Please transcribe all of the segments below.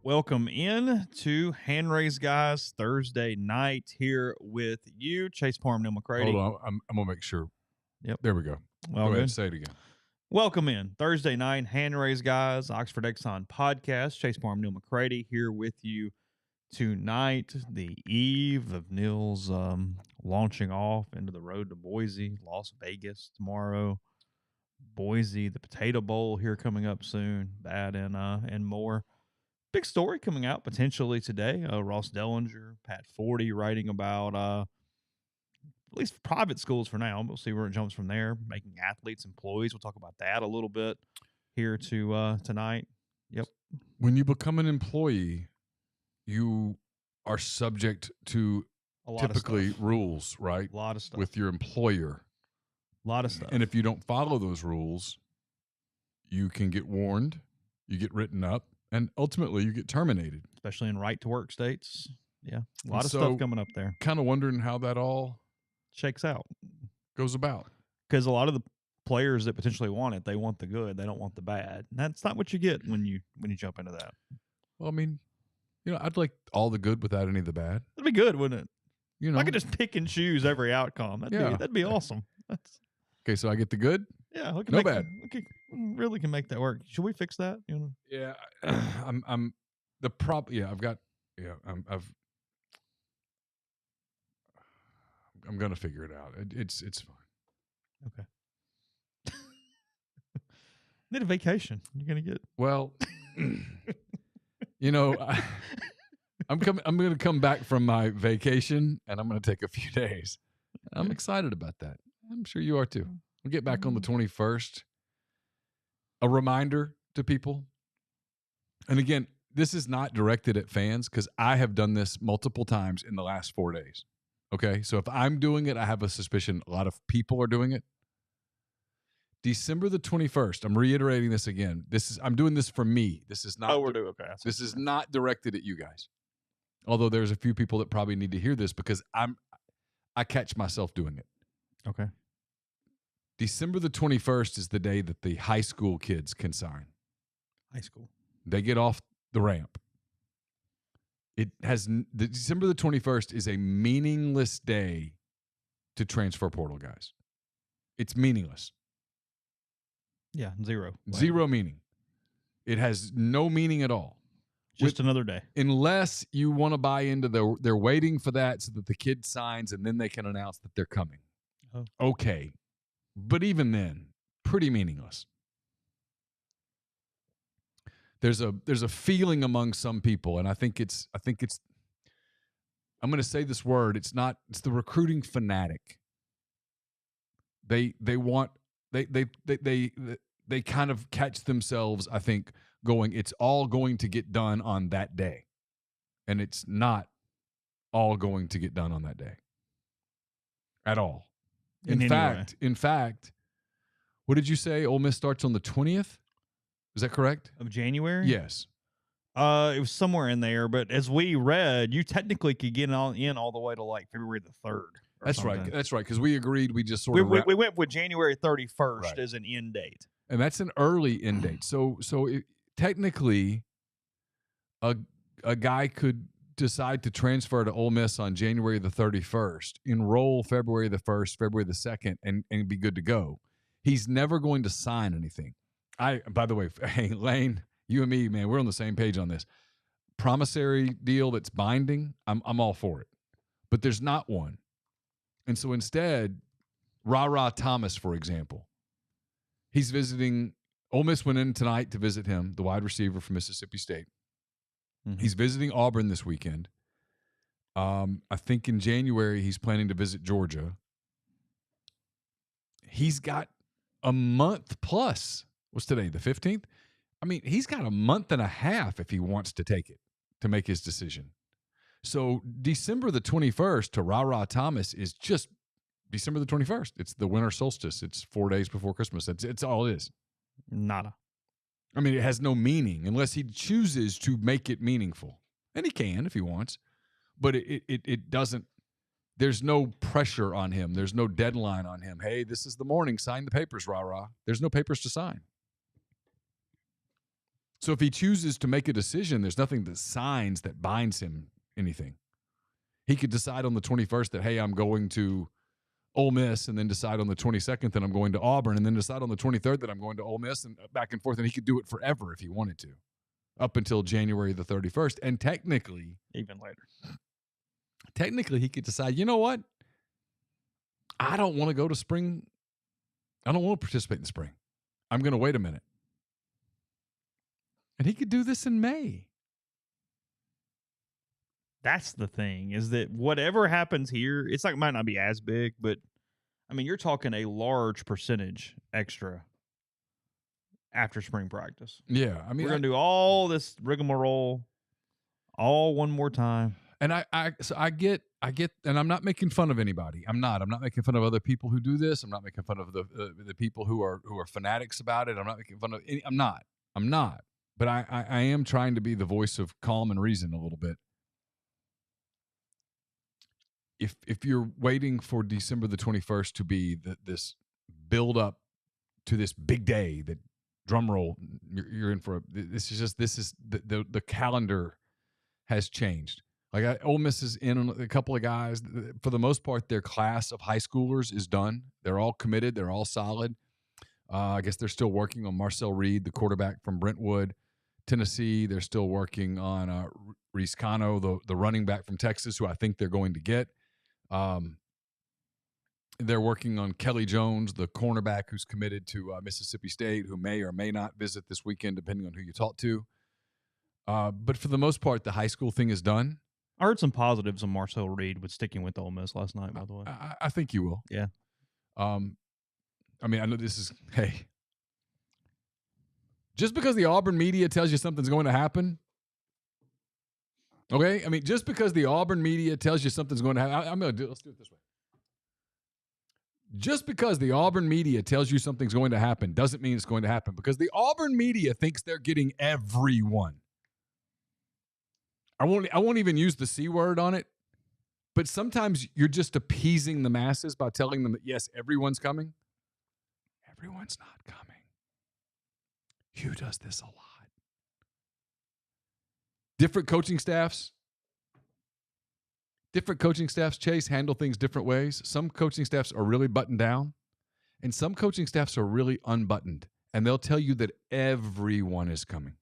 Welcome in to Hand Raise Guys Thursday night here with you, Chase Parham, Neal McCready. Hold on, I'm gonna make sure. Yep. There we go. Well, Go ahead, good. say it again. Welcome in Thursday night, Hand Raise Guys, Oxford Exxon podcast. Chase Parham, Neal McCready here with you tonight, the eve of Neal's launching off into the road to Boise, Las Vegas tomorrow. Boise, the Potato Bowl here coming up soon. That and more. Big story coming out potentially today. Ross Dellenger, Pat 40, writing about at least private schools for now. We'll see where it jumps from there. Making athletes employees. We'll talk about that a little bit here tonight. Yep. When you become an employee, you are subject to typically rules, right? A lot of stuff. With your employer. A lot of stuff. And if you don't follow those rules, you can get warned, you get written up, and ultimately you get terminated. Especially in right-to-work states. Yeah, a lot of stuff coming up there. Kind of wondering how that all shakes out. Goes about. Because a lot of the players that potentially want it, they want the good. They don't want the bad. And that's not what you get when you jump into that. Well, I mean, I'd like all the good without any of the bad. That'd be good, wouldn't it? I could just pick and choose every outcome. That'd be awesome. Okay, so I get the good? Yeah, no bad. Really can make that work. Should we fix that? Yeah, I'm the prop. Yeah, I've got. Yeah, I'm gonna figure it out. It's fine. Okay. Need a vacation. You're gonna get. Well, I'm going to come back from my vacation, and I'm going to take a few days. I'm excited about that. I'm sure you are too. We'll get back on the 21st. A reminder to people. And again, this is not directed at fans because I have done this multiple times in the last 4 days. Okay? So if I'm doing it, I have a suspicion a lot of people are doing it. December the 21st. I'm reiterating this again. I'm doing this for me. This is not. Oh, we're doing okay. This is not directed at you guys. Although there's a few people that probably need to hear this because I catch myself doing it. Okay. December the 21st is the day that the high school kids can sign. High school. They get off the ramp. December the 21st is a meaningless day to transfer portal guys. It's meaningless. Yeah, zero. Zero meaning. It has no meaning at all. Just another day. Unless you want to buy into they're waiting for that so that the kid signs and then they can announce that they're coming. Oh. Okay. But even then, pretty meaningless. There's a feeling among some people, and I think it's I'm going to say this word, it's the recruiting fanatic. They kind of catch themselves, I think, going, it's all going to get done on that day. And it's not all going to get done on that day. At all. In fact, what did you say? Ole Miss starts on the 20th? Is that correct? Of January? Yes. It was somewhere in there, but as we read, you technically could get in all the way to like February the 3rd. That's something. right. That's right. Because we agreed we just we went with January 31st right. as an end date. And that's an early end date. So technically, a guy could decide to transfer to Ole Miss on January the 31st, enroll February the 1st, February the 2nd, and be good to go. He's never going to sign anything. By the way, hey, Lane, you and me, man, we're on the same page on this. Promissory deal that's binding, I'm all for it. But there's not one. And so instead, Ra Thomas, for example, he's visiting. Ole Miss went in tonight to visit him, the wide receiver from Mississippi State. Mm-hmm. He's visiting Auburn this weekend. I think in January he's planning to visit Georgia. He's got a month plus. What's today, the 15th? I mean, he's got a month and a half if he wants to take it to make his decision. So December the 21st to Ra Thomas is just December the 21st. It's the winter solstice. It's 4 days before Christmas. It's all it is. Nada. I mean, it has no meaning unless he chooses to make it meaningful. And he can if he wants. But it doesn't. There's no pressure on him. There's no deadline on him. Hey, this is the morning. Sign the papers, rah-rah. There's no papers to sign. So if he chooses to make a decision, there's nothing that signs that binds him anything. He could decide on the 21st that, hey, I'm going to Ole Miss, and then decide on the 22nd that I'm going to Auburn, and then decide on the 23rd that I'm going to Ole Miss, and back and forth. And he could do it forever if he wanted to, up until January the 31st. And technically, even later, he could decide, you know what? I don't want to go to spring. I don't want to participate in spring. I'm going to wait a minute. And he could do this in May. That's the thing, is that whatever happens here, it's like it might not be as big, but I mean, you're talking a large percentage extra after spring practice. Yeah, I mean, we're gonna do all this rigmarole all one more time. And I get, and I'm not making fun of anybody. I'm not making fun of other people who do this. I'm not making fun of the people who are fanatics about it. I'm not making fun of any. I'm not. But I am trying to be the voice of calm and reason a little bit. If you're waiting for December the 21st to be this build up to this big day, that drum roll, you're in for this is the calendar has changed. Like Ole Miss is in on a couple of guys. For the most part, their class of high schoolers is done. They're all committed. They're all solid. I guess they're still working on Marcel Reed, the quarterback from Brentwood, Tennessee. They're still working on Reese Cano, the running back from Texas, who I think they're going to get. They're working on Kelly Jones, the cornerback who's committed to Mississippi State, who may or may not visit this weekend, depending on who you talk to. But for the most part, the high school thing is done. I heard some positives on Marcel Reed with sticking with Ole Miss last night, by the way. I think you will. Yeah. I mean, I know this is, hey, just because the Auburn media tells you something's going to happen, okay? I mean, just because the Auburn media tells you something's going to happen, let's do it this way. Just because the Auburn media tells you something's going to happen doesn't mean it's going to happen, because the Auburn media thinks they're getting everyone. I won't even use the C word on it, but sometimes you're just appeasing the masses by telling them that, yes, everyone's coming. Everyone's not coming. Hugh does this a lot. Different coaching staffs, Chase, handle things different ways. Some coaching staffs are really buttoned down, and some coaching staffs are really unbuttoned, and they'll tell you that everyone is coming.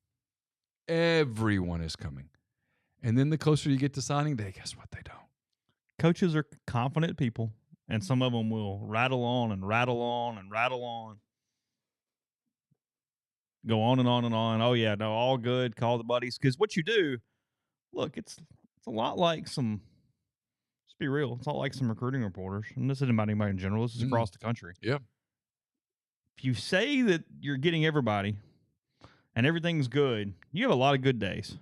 Everyone is coming. And then the closer you get to signing day, guess what? They don't. Coaches are confident people, and some of them will rattle on and rattle on and rattle on. Go on and on and on. Oh, yeah, no, all good. Call the buddies. Because what you do, look, it's a lot like some, let's be real, it's not like some recruiting reporters. And this isn't about anybody in general. This is across the country. Yeah. If you say that you're getting everybody and everything's good, you have a lot of good days.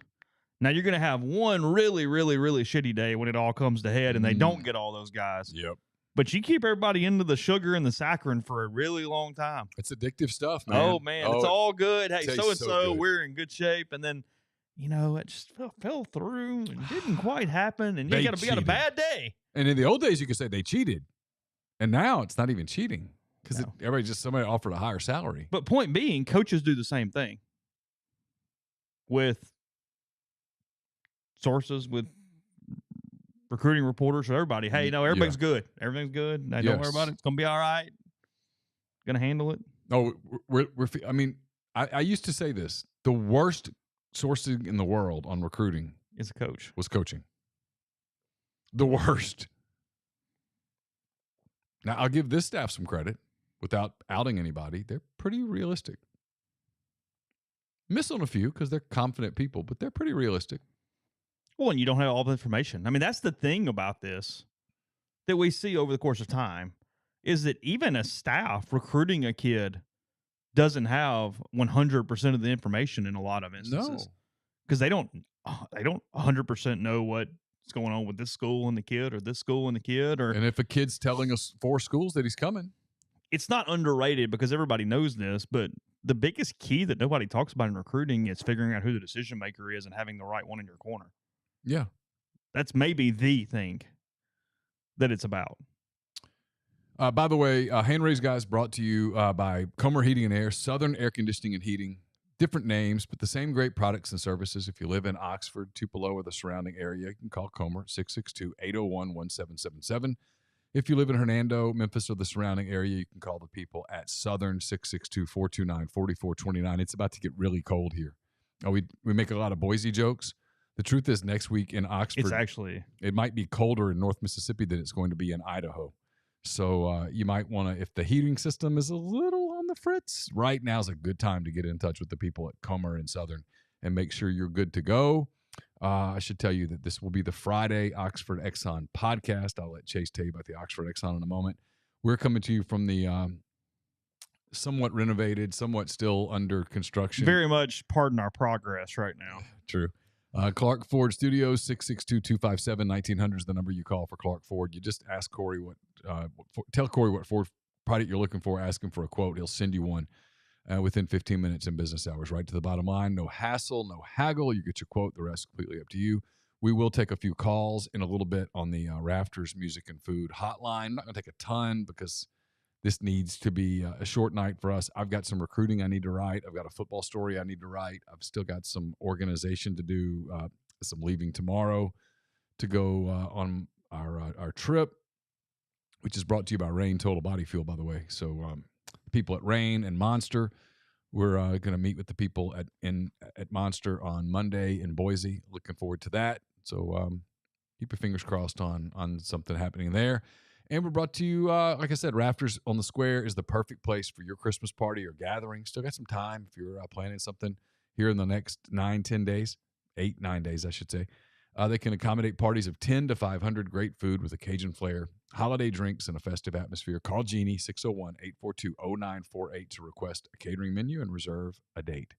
Now, you're going to have one really, really, really shitty day when it all comes to head and they don't get all those guys. Yep. But you keep everybody into the sugar and the saccharin for a really long time. It's addictive stuff, man. Oh, man. It's all good. Hey, so-and-so, good. We're in good shape. And then, it just fell through and didn't quite happen. And you got a bad day. And in the old days, you could say they cheated. And now it's not even cheating, because somebody offered a higher salary. But point being, coaches do the same thing with sources, with recruiting reporters, or everybody. Hey, everything's good. Everything's good. Now, don't worry about it. It's going to be all right. Going to handle it. Oh, I used to say this. The worst sourcing in the world on recruiting is a coach. Was coaching. The worst. Now, I'll give this staff some credit without outing anybody. They're pretty realistic. Miss on a few because they're confident people, but they're pretty realistic. Well, and you don't have all the information. I mean, that's the thing about this that we see over the course of time, is that even a staff recruiting a kid doesn't have 100% of the information in a lot of instances. Because they don't 100% know what's going on with this school and the kid, or this school and the kid. And if a kid's telling us 4 schools that he's coming. It's not underrated because everybody knows this, but the biggest key that nobody talks about in recruiting is figuring out who the decision maker is and having the right one in your corner. Yeah. That's maybe the thing that it's about. By the way, Hand Raised Guys brought to you by Comer Heating and Air, Southern Air Conditioning and Heating. Different names, but the same great products and services. If you live in Oxford, Tupelo, or the surrounding area, you can call Comer 662-801-1777. If you live in Hernando, Memphis, or the surrounding area, you can call the people at Southern 662-429-4429. It's about to get really cold here. We make a lot of Boise jokes. The truth is, next week in Oxford, it might be colder in North Mississippi than it's going to be in Idaho. So you might want to, if the heating system is a little on the fritz, right now is a good time to get in touch with the people at Comer and Southern and make sure you're good to go. I should tell you that this will be the Friday Oxford Exxon podcast. I'll let Chase tell you about the Oxford Exxon in a moment. We're coming to you from the somewhat renovated, somewhat still under construction. Very much pardon our progress right now. True. Clark Ford Studios, 662-257-1900 is the number you call for Clark Ford. You just ask Corey tell Corey what Ford product you're looking for, ask him for a quote. He'll send you one within 15 minutes in business hours, right to the bottom line. No hassle, no haggle. You get your quote. The rest completely up to you. We will take a few calls in a little bit on the Rafters Music and Food hotline. I'm not going to take a ton because this needs to be a short night for us. I've got some recruiting I need to write. I've got a football story I need to write. I've still got some organization to do, some leaving tomorrow to go on our trip, which is brought to you by Rain Total Body Fuel, by the way. So people at Rain and Monster, we're going to meet with the people at Monster on Monday in Boise. Looking forward to that. So keep your fingers crossed on something happening there. And we're brought to you, like I said, Rafters on the Square is the perfect place for your Christmas party or gathering. Still got some time if you're planning something here in the next 9 days, I should say. They can accommodate parties of 10 to 500, great food with a Cajun flair, holiday drinks, and a festive atmosphere. Call Jeannie, 601-842-0948 to request a catering menu and reserve a date.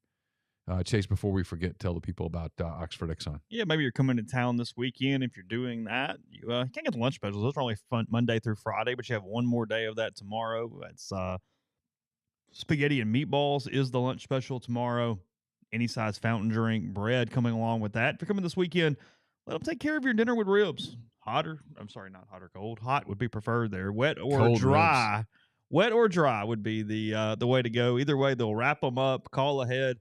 Chase, before we forget, tell the people about Oxford Exxon. Yeah, maybe you're coming to town this weekend. If you're doing that, you can't get the lunch specials. Those are only fun Monday through Friday, but you have one more day of that tomorrow. That's spaghetti and meatballs is the lunch special tomorrow. Any size fountain drink, bread coming along with that. If you're coming this weekend, let them take care of your dinner with ribs. Not hot or cold. Hot would be preferred there. Wet or Cold dry. ribs. Wet or dry would be the way to go. Either way, they'll wrap them up, call ahead.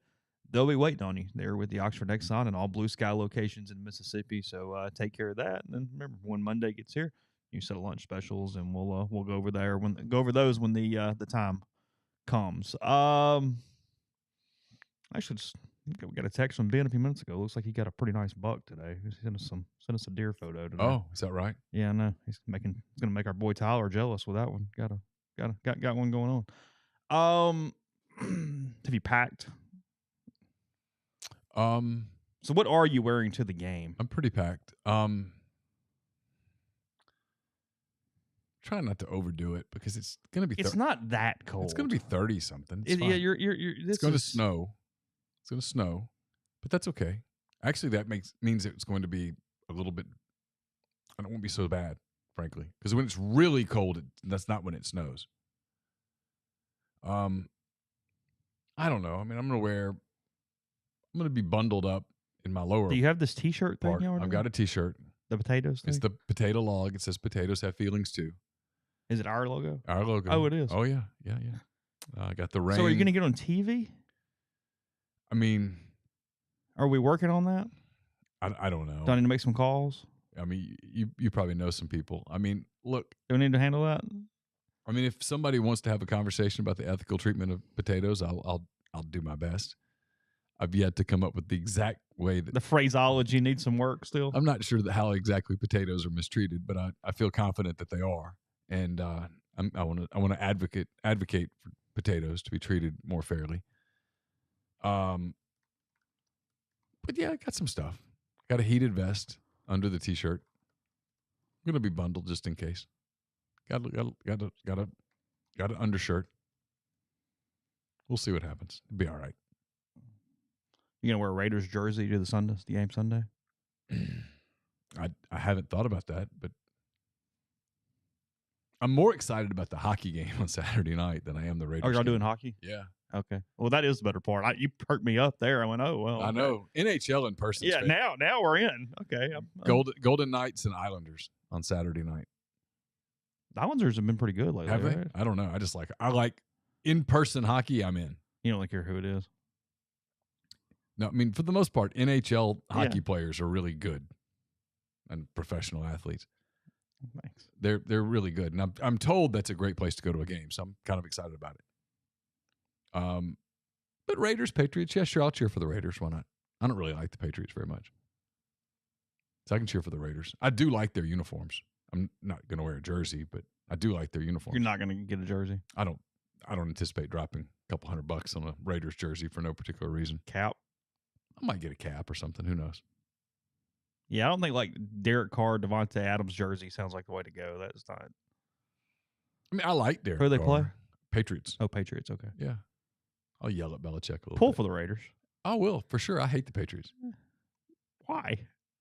They'll be waiting on you there with the Oxford Exxon and all Blue Sky locations in Mississippi. So take care of that. And then remember, when Monday gets here, you set lunch specials, and we'll go over those when the time comes. Actually, we got a text from Ben a few minutes ago. Looks like he got a pretty nice buck today. He sent us a deer photo today. Oh, is that right? Yeah, I know. He's gonna make our boy Tyler jealous with that one. Got one going on. Have you packed? So what are you wearing to the game? I'm pretty packed. Try not to overdo it because it's going to be. It's not that cold. It's going to be 30 something. Yeah, It's going to snow. It's going to snow, but that's okay. Actually, that means it's going to be a little bit. And it won't be so bad, frankly, because when it's really cold, that's not when it snows. I don't know. I mean, I'm going to be bundled up in my lower. Do you have this T-shirt thing? I've got a T-shirt. The potatoes thing? It's the potato log. It says potatoes have feelings too. Is it our logo? Our logo. Oh, it is. Oh, yeah. I got the rain. So are you going to get on TV? I mean. Are we working on that? I don't know. Do I need to make some calls? I mean, you probably know some people. I mean, look. Do we need to handle that? I mean, if somebody wants to have a conversation about the ethical treatment of potatoes, I'll do my best. I've yet to come up with the exact way that the phraseology needs some work still. I'm not sure that how exactly potatoes are mistreated, but I feel confident that they are, and I want to advocate for potatoes to be treated more fairly. But yeah, I got some stuff. Got a heated vest under the T-shirt. I'm gonna be bundled just in case. Got an undershirt. We'll see what happens. It'll be all right. You gonna wear a Raiders jersey to the game Sunday? I haven't thought about that, but I'm more excited about the hockey game on Saturday night than I am the Raiders. Oh, y'all game. doing hockey? Yeah. Okay. Well, that is the better part. You perked me up there. I went, oh well. I know NHL in person. Yeah. Now we're in. Okay. Golden Knights and Islanders on Saturday night. The Islanders have been pretty good lately. Have they? Right? I don't know. I like in person hockey. I'm in. You don't care who it is. No, I mean, for the most part, NHL hockey Yeah. players are really good and professional athletes. Thanks. They're really good. And I'm told that's a great place to go to a game, so I'm kind of excited about it. But Raiders, Patriots, yeah, sure, I'll cheer for the Raiders. Why not? I don't really like the Patriots very much. So I can cheer for the Raiders. I do like their uniforms. I'm not going to wear a jersey, but I do like their uniforms. You're not going to get a jersey. I don't anticipate dropping a couple $100 on a Raiders jersey for no particular reason. Cap. I might get a cap or something. Who knows? Yeah, I don't think like Derek Carr, Devontae Adams jersey sounds like the way to go. That's not. I mean, I like Derek Who do they Carr. play? Patriots. Oh, Patriots. Okay. Yeah. I'll yell at Belichick a little Pull bit. for the Raiders. I will, for sure. I hate the Patriots. Why?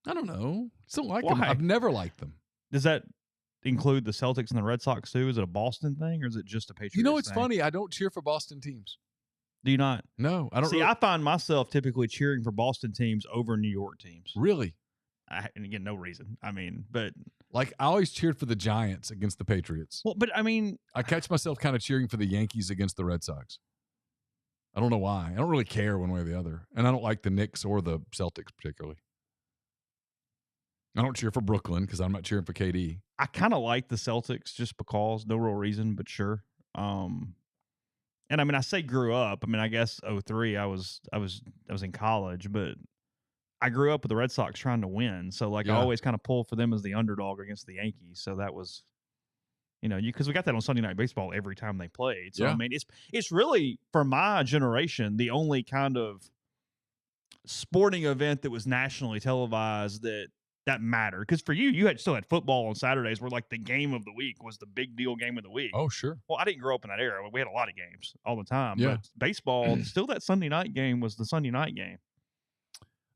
I don't know. Still like Why? them. I've never liked them. Does that include the Celtics and the Red Sox too? Is it a Boston thing or is it just a Patriots You know, it's thing? funny. I don't cheer for Boston teams. Do you not? No, I don't. See, really, I find myself typically cheering for Boston teams over New York teams. really. And again, no reason. I mean, but Like, I always cheered for the Giants against the Patriots. well, but I mean, I catch myself kind of cheering for the Yankees against the Red Sox. I don't know why. I don't really care one way or the other. And I don't like the Knicks or the Celtics particularly. I don't cheer for Brooklyn because I'm not cheering for KD. I kind of like the Celtics just because, no real reason, but sure. And I mean, I say grew up. I mean, I guess 03, I was in college, but I grew up with the Red Sox trying to win. So like I Yeah. always kind of pull for them as the underdog against the Yankees. So that was, because we got that on Sunday Night Baseball every time they played. So Yeah. I mean, it's really for my generation the only kind of sporting event that was nationally televised that mattered. Because for you still had football on Saturdays where like the game of the week was the big deal game of the week. Oh, sure. Well, I didn't grow up in that era. We had a lot of games all the time. Yeah. But baseball, still that Sunday night game was the Sunday night game.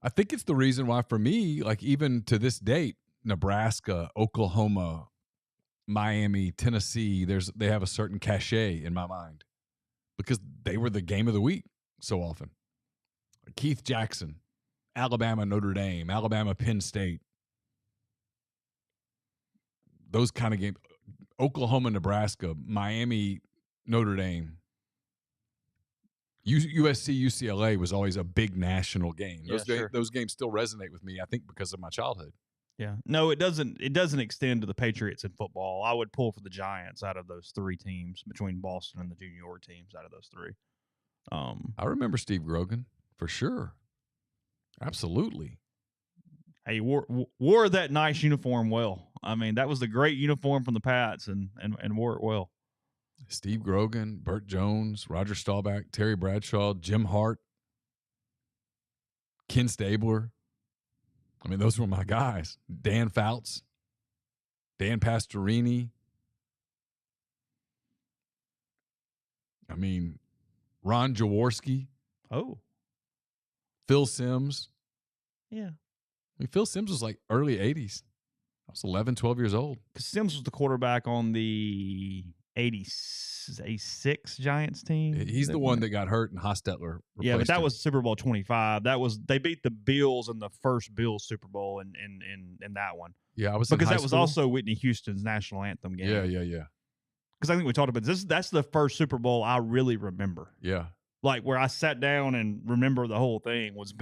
I think it's the reason why, for me, like even to this date, Nebraska, Oklahoma, Miami, Tennessee, they have a certain cachet in my mind because they were the game of the week so often. Keith Jackson, Alabama, Notre Dame, Alabama, Penn State. Those kind of games. Oklahoma, Nebraska, Miami, Notre Dame. USC, UCLA was always a big national game. Those games still resonate with me, I think, because of my childhood. Yeah. No, it doesn't extend to the Patriots in football. I would pull for the Giants out of those three teams between Boston and the New York teams out of those three. I remember Steve Grogan for sure. Absolutely. Hey, wore that nice uniform well. I mean, that was the great uniform from the Pats and wore it well. Steve Grogan, Burt Jones, Roger Staubach, Terry Bradshaw, Jim Hart, Ken Stabler. I mean, those were my guys. Dan Fouts, Dan Pastorini. I mean, Ron Jaworski. Oh. Phil Simms. Yeah. I mean, Phil Simms was like early 80s. I was 11, 12 years old. Because Simms was the quarterback on the 86 Giants team. He's the one that got hurt and Hostetler replaced Yeah, but that him. was Super Bowl 25. They beat the Bills in the first Bills Super Bowl in that one. Yeah, I was because in high that was school. also Whitney Houston's national anthem game. Yeah. Because I think we talked about this. That's the first Super Bowl I really remember. Yeah. Like where I sat down and remember the whole thing was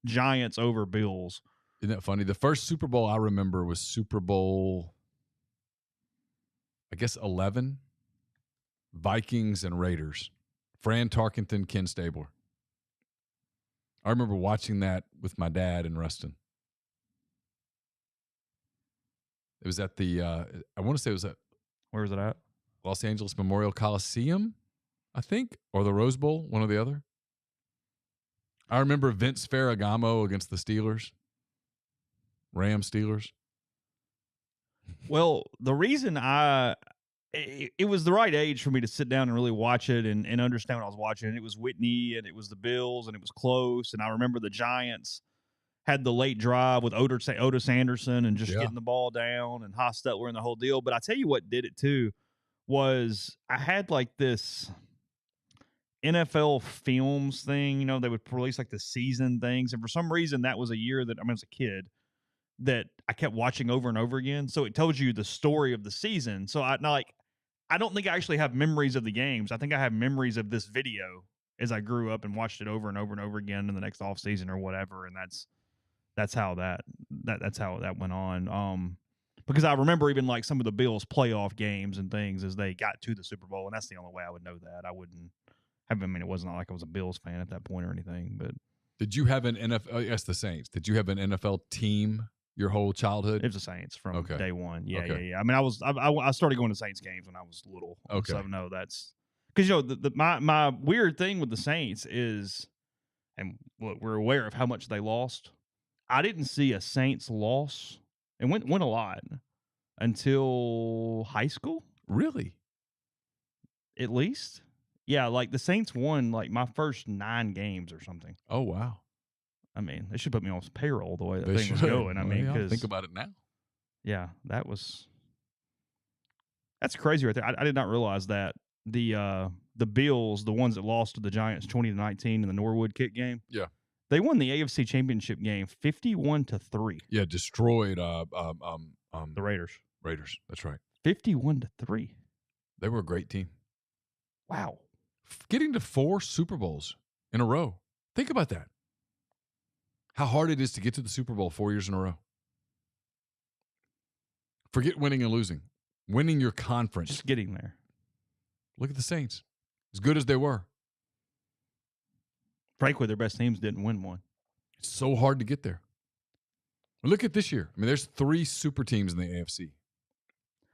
Giants over Bills. Isn't that funny? The first Super Bowl I remember was Super Bowl, I guess, 11. Vikings and Raiders. Fran Tarkenton, Ken Stabler. I remember watching that with my dad in Ruston. It was at the, I want to say it was at Where was it at? Los Angeles Memorial Coliseum, I think, or the Rose Bowl, one or the other. I remember Vince Ferragamo against the Steelers. Rams Steelers. Well, the reason it was the right age for me to sit down and really watch it and understand what I was watching. And it was Whitney and it was the Bills and it was close. And I remember the Giants had the late drive with Otis Anderson and just getting the ball down and Hostetler and the whole deal. But I tell you what did it too was I had like this NFL films thing, they would release like the season things. And for some reason that was a year that, as a kid, that I kept watching over and over again. So it tells you the story of the season. So I don't think I actually have memories of the games. I think I have memories of this video as I grew up and watched it over and over and over again in the next off season or whatever, and that's how that's how that went on. Because I remember even like some of the Bills playoff games and things as they got to the Super Bowl, and that's the only way I would know that. I wouldn't have. I mean, it wasn't like I was a Bills fan at that point or anything. But did you have an NFL? Yes, the Saints. Did you have an NFL team your whole childhood? it was the Saints from day one. Yeah, Okay. yeah. I mean, I started going to Saints games when I was little. Okay. So no, that's because my weird thing with the Saints is, and look, we're aware of how much they lost. I didn't see a Saints loss, and went a lot until high school, Really? at least. Yeah, like the Saints won like my first 9 games or something. Oh wow. I mean, they should put me on payroll the way that They thing was should. going. I Well, mean, yeah, because think about it now. yeah, that's crazy right there. I did not realize that the Bills, the ones that lost to the Giants 20-19 in the Norwood kick game. Yeah. They won the AFC Championship game 51-3. Yeah, destroyed The Raiders. Raiders. That's right. 51-3. They were a great team. Wow. Getting to 4 Super Bowls in a row. Think about that. How hard it is to get to the Super Bowl 4 years in a row. Forget winning and losing. Winning your conference. Just getting there. Look at the Saints. As good as they were. Frankly, their best teams didn't win one. It's so hard to get there. Look at this year. I mean, there's 3 super teams in the AFC.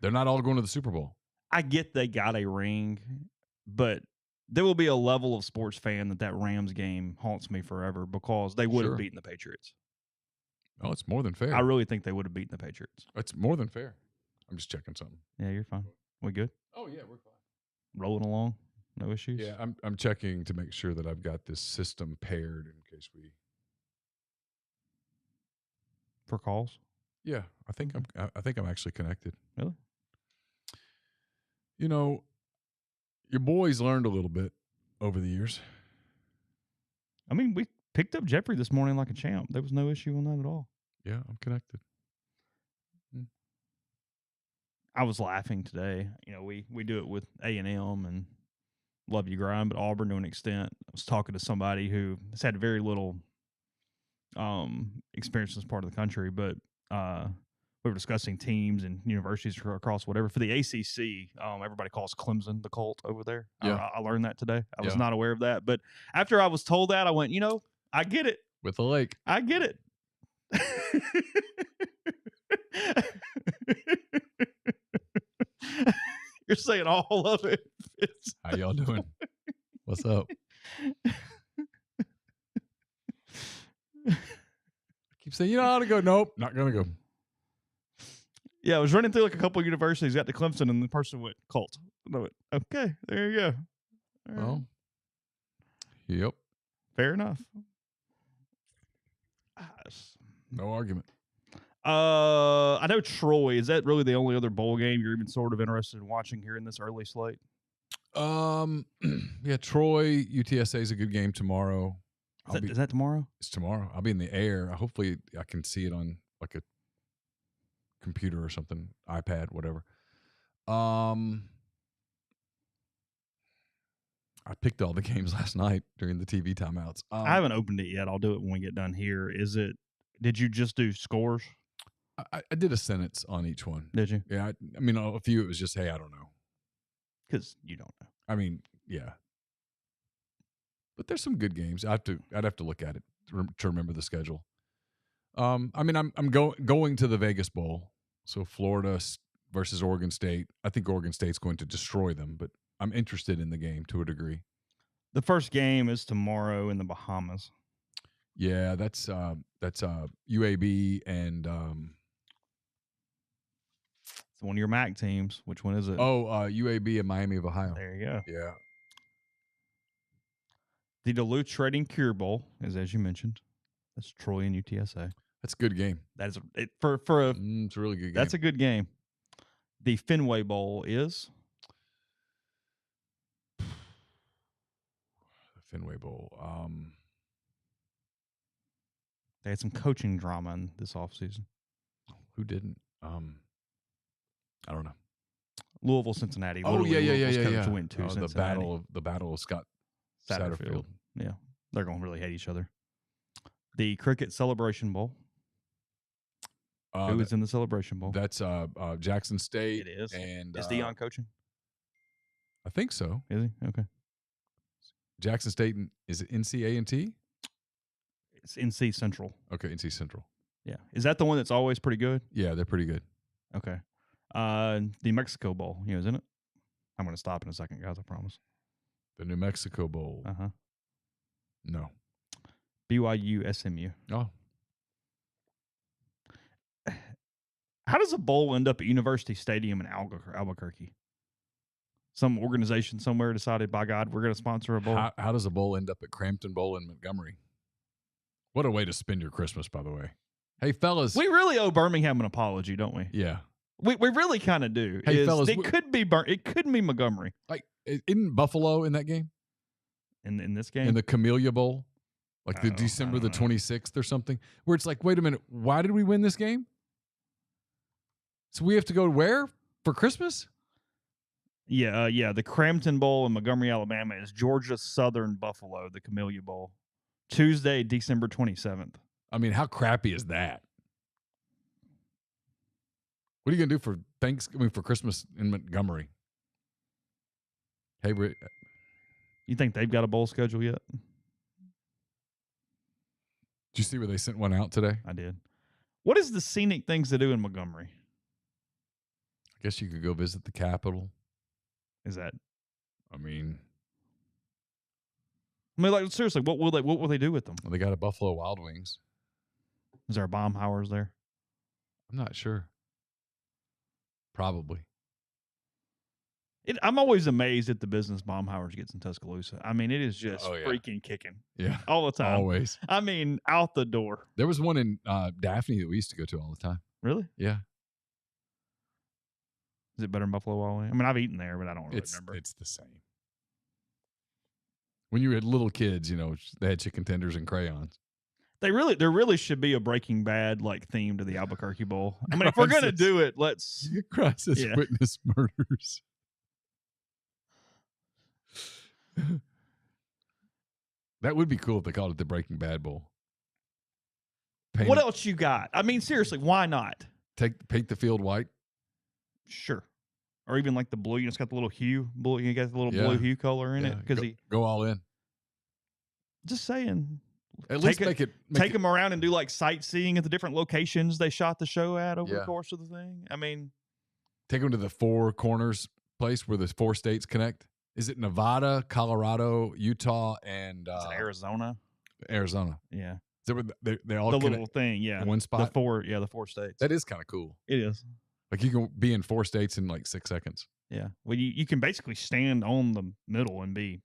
They're not all going to the Super Bowl. I get they got a ring, but there will be a level of sports fan that Rams game haunts me forever because they would have beaten the Patriots. Oh, it's more than fair. I really think they would have beaten the Patriots. It's more than fair. I'm just checking something. Yeah, you're fine. We good? Oh, yeah, we're fine. Rolling along? No issues? Yeah, I'm checking to make sure that I've got this system paired in case we... For calls? Yeah, I think I'm actually connected. Really? You know, your boys learned a little bit over the years. I mean, we picked up Jeffrey this morning like a champ. There was no issue on that at all. Yeah, I'm connected. I was laughing today. You know, we do it with A&M and Love You Grind, but Auburn to an extent. I was talking to somebody who has had very little experience in this part of the country, but we were discussing teams and universities across whatever. For the ACC, everybody calls Clemson the Colt over there. Yeah. I learned that today. I was not aware of that. But after I was told that, I went, you know, I get it. With the lake. I get it. You're saying all of it. How y'all doing? What's up? I keep saying, you know how to go. Nope, not going to go. Yeah, I was running through like a couple of universities, got to Clemson, and the person went, Colt. And I went, okay, there you go. All right. Well, yep. Fair enough. No argument. I know Troy. Is that really the only other bowl game you're even sort of interested in watching here in this early slate? Yeah, Troy, UTSA is a good game tomorrow. Is that tomorrow? It's tomorrow. I'll be in the air. Hopefully I can see it on like a computer or something, iPad, whatever. I picked all the games last night during the TV timeouts. I haven't opened it yet. I'll do it when we get done here. Did you just do scores? I did a sentence on each one. Did you? Yeah. I mean, a few, it was just, hey, I don't know. Because you don't know. I mean, yeah. But there's some good games. I'd have to look at it to remember the schedule. I mean, I'm going to the Vegas Bowl. So Florida versus Oregon State. I think Oregon State's going to destroy them, but I'm interested in the game to a degree. The first game is tomorrow in the Bahamas. Yeah, that's UAB and it's one of your MAC teams. Which one is it? UAB and Miami of Ohio. There you go. Yeah. The Duluth Trading Cure Bowl is, as you mentioned, that's Troy and UTSA. That's a good game. That is it's a really good game. That's a good game. The Fenway Bowl is the Fenway Bowl. They had some coaching drama in this offseason. Who didn't? I don't know. Louisville, Cincinnati. Oh, yeah. Coach went to the Cincinnati. battle of Scott. Satterfield. Yeah, they're going to really hate each other. The Cricket Celebration Bowl. Who is in the Celebration Bowl? That's Jackson State. It is. And is Dion coaching? I think so. Is he? Okay. Jackson State, is it NC-A&T? It's NC Central. Okay, NC Central. Yeah. Is that the one that's always pretty good? Yeah, they're pretty good. Okay. The Mexico Bowl, isn't it? I'm going to stop in a second, guys, I promise. The New Mexico Bowl. Uh-huh. No. BYU SMU. Oh. How does a bowl end up at University Stadium in Albuquerque? Some organization somewhere decided, by God, we're going to sponsor a bowl. How does a bowl end up at Crampton Bowl in Montgomery? What a way to spend your Christmas, by the way. Hey, fellas. We really owe Birmingham an apology, don't we? Yeah. We really kind of do. Hey, fellas. It could be Montgomery. Like, isn't Buffalo in that game? In this game? In the Camellia Bowl? Like the I December don't the know. 26th or something? Where it's like, wait a minute, why did we win this game? So we have to go where for Christmas? Yeah. The Crampton Bowl in Montgomery, Alabama is Georgia Southern Buffalo, the Camellia Bowl. Tuesday, December 27th. I mean, how crappy is that? What are you going to do for Thanksgiving, for Christmas in Montgomery? Hey, You think they've got a bowl schedule yet? did you see where they sent one out today? I did. What is the scenic things to do in Montgomery? I guess you could go visit the Capitol. Is that? I mean, like, seriously, what will they do with them? they got a Buffalo Wild Wings. Is there a Baumhauer's there? I'm not sure. Probably. I'm always amazed at the business Baumhauer's gets in Tuscaloosa. I mean, it is just freaking kicking. Yeah. All the time. Always. I mean, out the door. There was one in Daphne that we used to go to all the time. Really? Yeah. Is it better than Buffalo Wild Wings? I mean, I've eaten there, but I don't really remember. It's the same. When you were little kids, they had chicken tenders and crayons. There really should be a Breaking Bad like theme to the Albuquerque Bowl. I mean, if we're gonna do it, let's crisis witness murders. That would be cool if they called it the Breaking Bad Bowl. What else you got? I mean, seriously, why not? Paint the field white. Sure. Or even like the blue. It's got the little hue. You got the little blue hue color in it because go all in. Just saying. At least take them around and do like sightseeing at the different locations they shot the show at over the course of the thing. I mean, take them to the Four Corners place where the 4 states connect. Is it Nevada, Colorado, Utah, and Arizona? Arizona. Yeah. So they all the little thing, yeah. In one spot. The 4 states. That is kind of cool. It is. Like you can be in 4 states in like 6 seconds. Yeah. Well, you can basically stand on the middle and be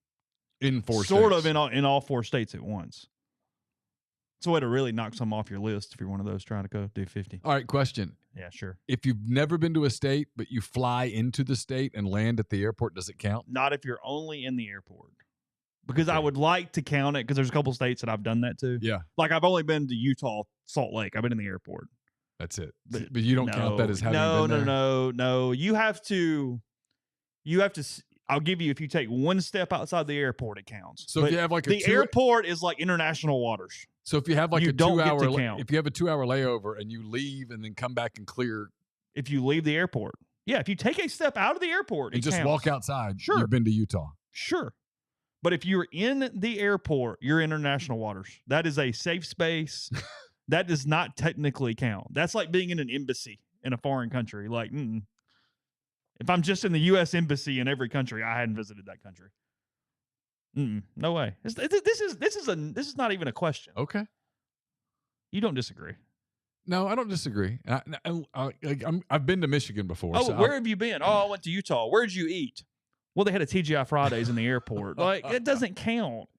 in 4 sort states. of in all 4 states at once. It's a way to really knock some off your list if you're one of those trying to go do 50. All right, question. Yeah, sure. If you've never been to a state, but you fly into the state and land at the airport, does it count? Not if you're only in the airport. Because I would like to count it because there's a couple states that I've done that to. Yeah. Like I've only been to Utah, Salt Lake. I've been in the airport. That's it. But you don't count that as having been there? No. You have to. I'll give you, if you take one step outside the airport, it counts. So if you have like the airport is like international waters. So if you have like you a don't 2 hour, get to count. if you have a 2 hour layover and you leave and then come back and clear, if you leave the airport, if you take a step out of the airport, and just counts. walk outside, sure, you've been to Utah. Sure, but if you're in the airport, you're in international waters. That is a safe space. That does not technically count. That's like being in an embassy in a foreign country. Like, if I'm just in the U.S. embassy in every country, I hadn't visited that country. No way. This is not even a question. Okay. You don't disagree. No, I don't disagree. I've been to Michigan before. Oh, so where have you been? Oh, I went to Utah. Where'd you eat? Well, they had a TGI Fridays in the airport. Like, it doesn't count.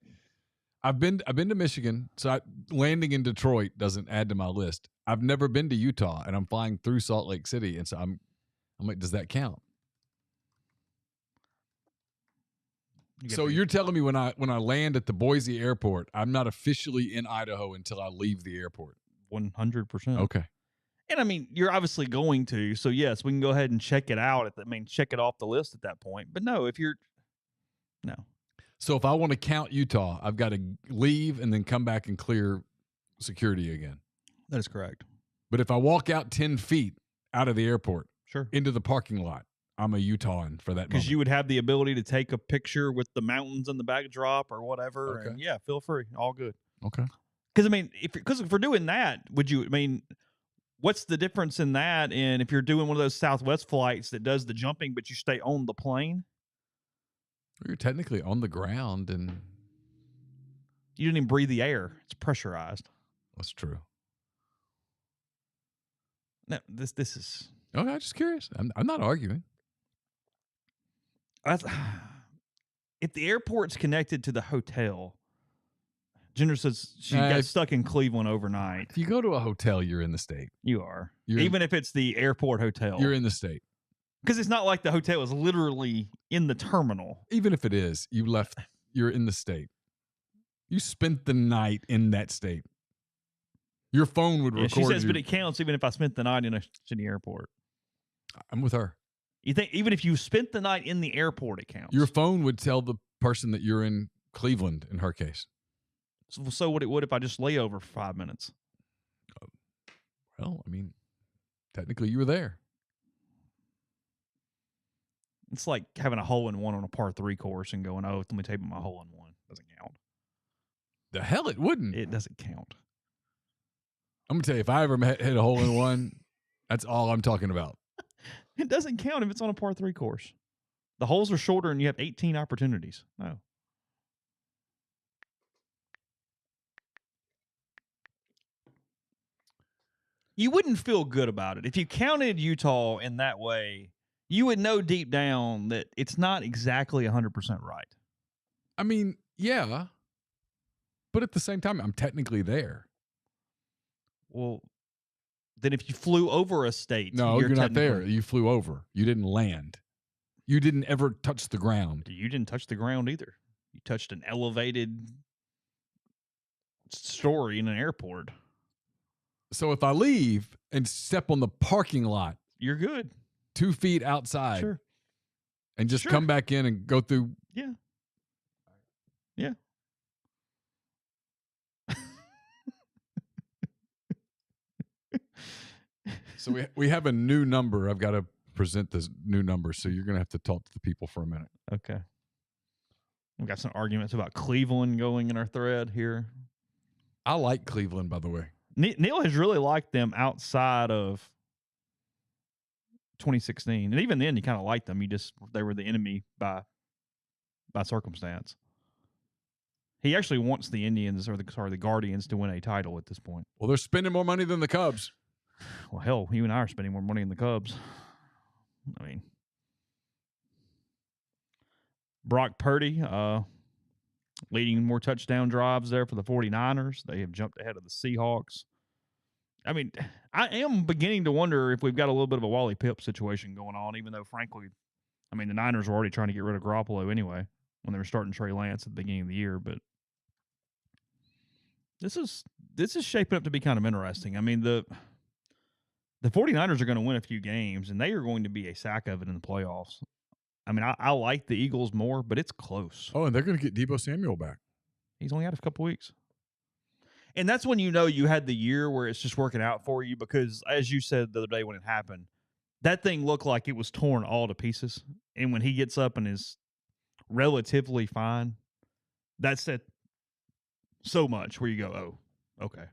I've been to Michigan, so landing in Detroit doesn't add to my list. I've never been to Utah, and I'm flying through Salt Lake City, and so I'm like, does that count? So you're telling me when I land at the Boise airport, I'm not officially in Idaho until I leave the airport? 100%. Okay. And I mean, you're obviously going to, so yes, we can go ahead and check it out. Check it off the list at that point. But no, if you're, no. So if I want to count Utah, I've got to leave and then come back and clear security again. That is correct. But if I walk out 10 feet out of the airport Sure. into the parking lot, I'm a Utahan for that Because moment. you would have the ability to take a picture with the mountains in the backdrop or whatever. Okay. And yeah, feel free. All good. Okay. Because, I mean, if we're doing that, what's the difference in that? And if you're doing one of those Southwest flights that does the jumping, but you stay on the plane, You're technically on the ground, and you didn't even breathe the air. It's pressurized. that's true. No, this is. Okay, I'm just curious. I'm not arguing. If the airport's connected to the hotel, Ginger says she got if- stuck in Cleveland overnight. If you go to a hotel, you're in the state. You are. You're- Even if it's the airport hotel. You're in the state. Because it's not like the hotel is literally in the terminal. Even if it is, you're in the state. You spent the night in that state. Your phone would Yeah, record she says, you. but it counts even if I spent the night in a shitty airport. I'm with her. You think even if you spent the night in the airport, it counts? Your phone would tell the person that you're in Cleveland, in her case. So what it would if I just lay over for 5 minutes? Well, I mean, technically you were there. It's like having a hole in one on a par 3 course and going, oh, let me table my hole in one. Doesn't count. The hell it wouldn't. It doesn't count. I'm going to tell you, if I ever hit a hole in one, that's all I'm talking about. It doesn't count if it's on a par 3 course. The holes are shorter and you have 18 opportunities. No. You wouldn't feel good about it. If you counted Utah in that way, you would know deep down that it's not exactly 100% right. I mean, yeah. But at the same time, I'm technically there. Well, then if you flew over a state, No, you're not there. You flew over. You didn't land. You didn't ever touch the ground. You didn't touch the ground either. You touched an elevated story in an airport. So if I leave and step on the parking lot, You're good. 2 feet outside, Sure. and just Sure. come back in and go through. Yeah. Yeah. So we have a new number. I've got to present this new number. So you're going to have to talk to the people for a minute. Okay. We've got some arguments about Cleveland going in our thread here. I like Cleveland, by the way. Neal has really liked them outside of 2016. And even then, you kind of liked them. They were the enemy by circumstance. He actually wants the Indians or the Guardians to win a title at this point. Well, they're spending more money than the Cubs. Well, hell, you and I are spending more money than the Cubs. I mean, Brock Purdy leading more touchdown drives there for the 49ers. They have jumped ahead of the Seahawks. I mean, I am beginning to wonder if we've got a little bit of a Wally Pipp situation going on, even though, frankly, I mean, the Niners were already trying to get rid of Garoppolo anyway when they were starting Trey Lance at the beginning of the year. But this is shaping up to be kind of interesting. I mean, the 49ers are going to win a few games, and they are going to be a sack of it in the playoffs. I mean, I like the Eagles more, but it's close. Oh, and they're going to get Deebo Samuel back. He's only out a couple weeks. And that's when you know you had the year where it's just working out for you because, as you said the other day when it happened, that thing looked like it was torn all to pieces. And when he gets up and is relatively fine, that said so much where you go, oh, okay.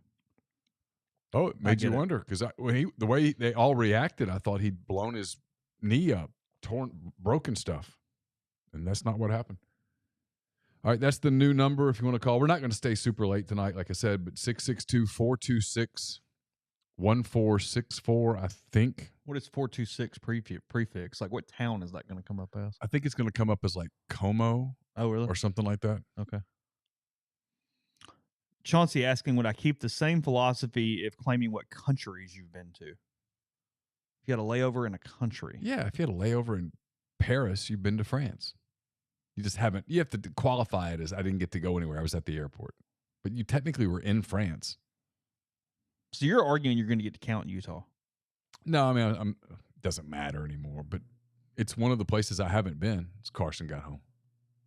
Oh, it made you get it. wonder because the way they all reacted, I thought he'd blown his knee up, broken stuff, and that's not what happened. All right, that's the new number if you want to call. We're not going to stay super late tonight, like I said, but 662-426-1464, I think. What is 426 prefix? Like, what town is that going to come up as? I think it's going to come up as like Como Oh, really? or something like that. Okay. Chauncey asking, would I keep the same philosophy if claiming what countries you've been to? If you had a layover in a country. Yeah, if you had a layover in Paris, you've been to France. You just haven't. You have to qualify it as I didn't get to go anywhere. I was at the airport. But you technically were in France. So you're arguing you're going to get to count Utah. No, I mean, it doesn't matter anymore. But it's one of the places I haven't been. It's Carson got home.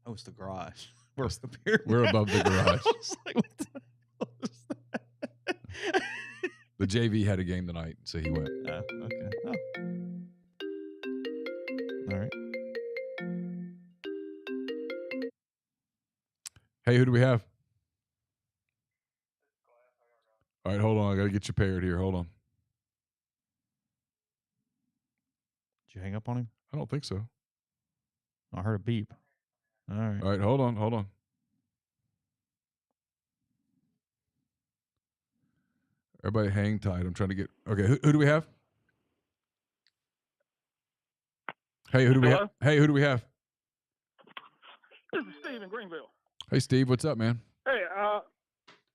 Oh, it's the garage. We're up here. We're above the garage. I was like, what the hell is that? The JV had a game tonight, so he went. Okay. Oh. All right. Hey, who do we have? All right, hold on. I got to get you paired here. Hold on. Did you hang up on him? I don't think so. I heard a beep. All right. All right, hold on. Everybody hang tight. I'm trying to get. Okay, who do we have? Hey, who do we have? Hey, who do we have? This is Steve in Greenville. Hey, Steve, what's up, man? Hey,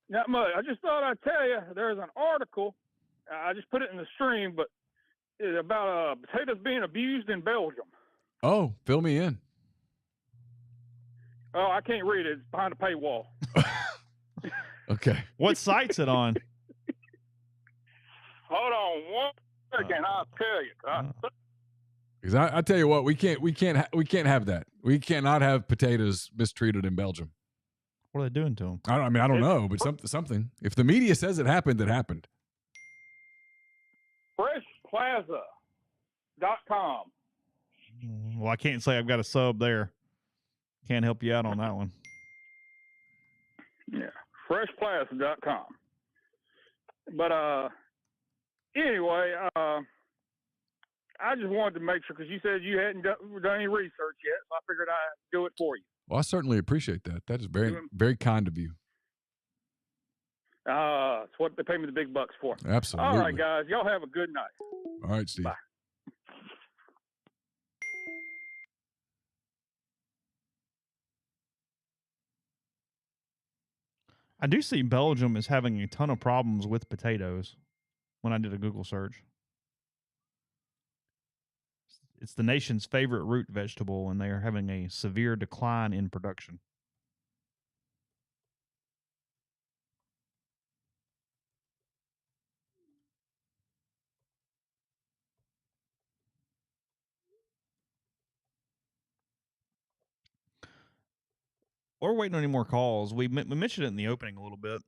not much. I just thought I'd tell you there's an article. I just put it in the stream, but it's about potatoes being abused in Belgium. Oh, fill me in. Oh, I can't read it. It's behind a paywall. Okay. What site's it on? Hold on one second. I'll tell you. Because I tell you what, we can't have that. We cannot have potatoes mistreated in Belgium. What are they doing to them? I don't know, but something. If the media says it happened, it happened. FreshPlaza.com. Well, I can't say I've got a sub there. Can't help you out on that one. Yeah, FreshPlaza.com. But anyway, I just wanted to make sure, because you said you hadn't done any research yet, so I figured I'd do it for you. Well, I certainly appreciate that. That is very, very kind of you. It's what they pay me the big bucks for. Absolutely. All right, guys. Y'all have a good night. All right, Steve. Bye. I do see Belgium is having a ton of problems with potatoes when I did a Google search. It's the nation's favorite root vegetable, and they are having a severe decline in production. We're waiting on any more calls. We mentioned it in the opening a little bit.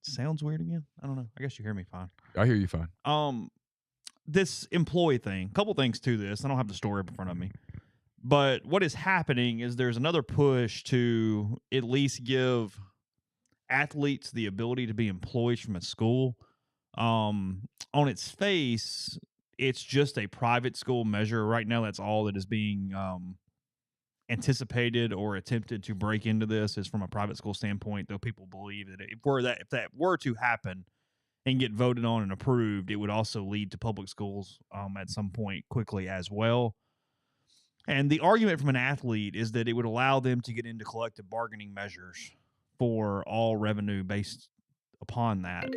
Sounds weird again. I don't know. I guess you hear me fine. I hear you fine. This employee thing. Couple things to this. I don't have the story up in front of me, but what is happening is there's another push to at least give athletes the ability to be employees from a school. On its face, it's just a private school measure right now. That's all that is being anticipated or attempted to break into this is from a private school standpoint, though people believe that if that were to happen and get voted on and approved, it would also lead to public schools at some point quickly as well. And the argument from an athlete is that it would allow them to get into collective bargaining measures for all revenue based upon that.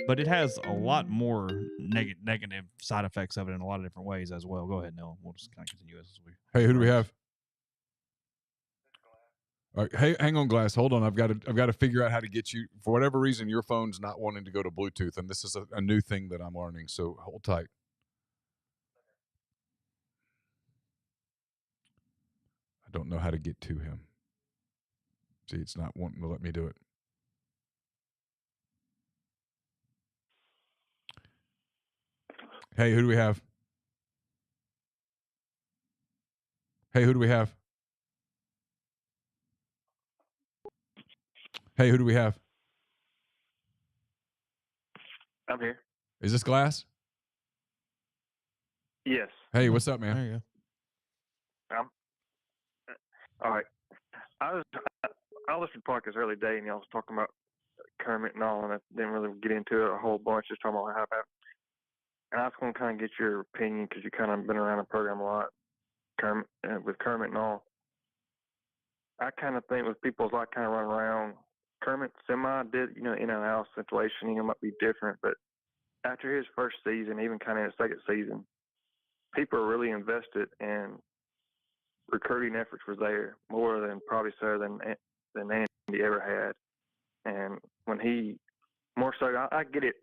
But it has a lot more negative side effects of it in a lot of different ways as well. Go ahead, Neal. We'll just kind of continue as we. Hey, who do we have? All right, hey, hang on, Glass. Hold on. I've got to figure out how to get you. For whatever reason, your phone's not wanting to go to Bluetooth, and this is a new thing that I'm learning. So hold tight. I don't know how to get to him. See, it's not wanting to let me do it. Hey, who do we have? Hey, who do we have? Hey, who do we have? I'm here. Is this Glass? Yes. Hey, what's up, man? There you go. All right. I listened to the podcast early day, and y'all was talking about Kermit and all, and I didn't really get into it a whole bunch. Just talking about how about. And I was going to kind of get your opinion because you kind of been around the program a lot, Kermit with Kermit and all. I kind of think with people's like kind of run around, Kermit semi did in and out situation. Might be different, but after his first season, even kind of his second season, people are really invested and recruiting efforts were there more than probably so than Andy ever had. And when he more so, I get it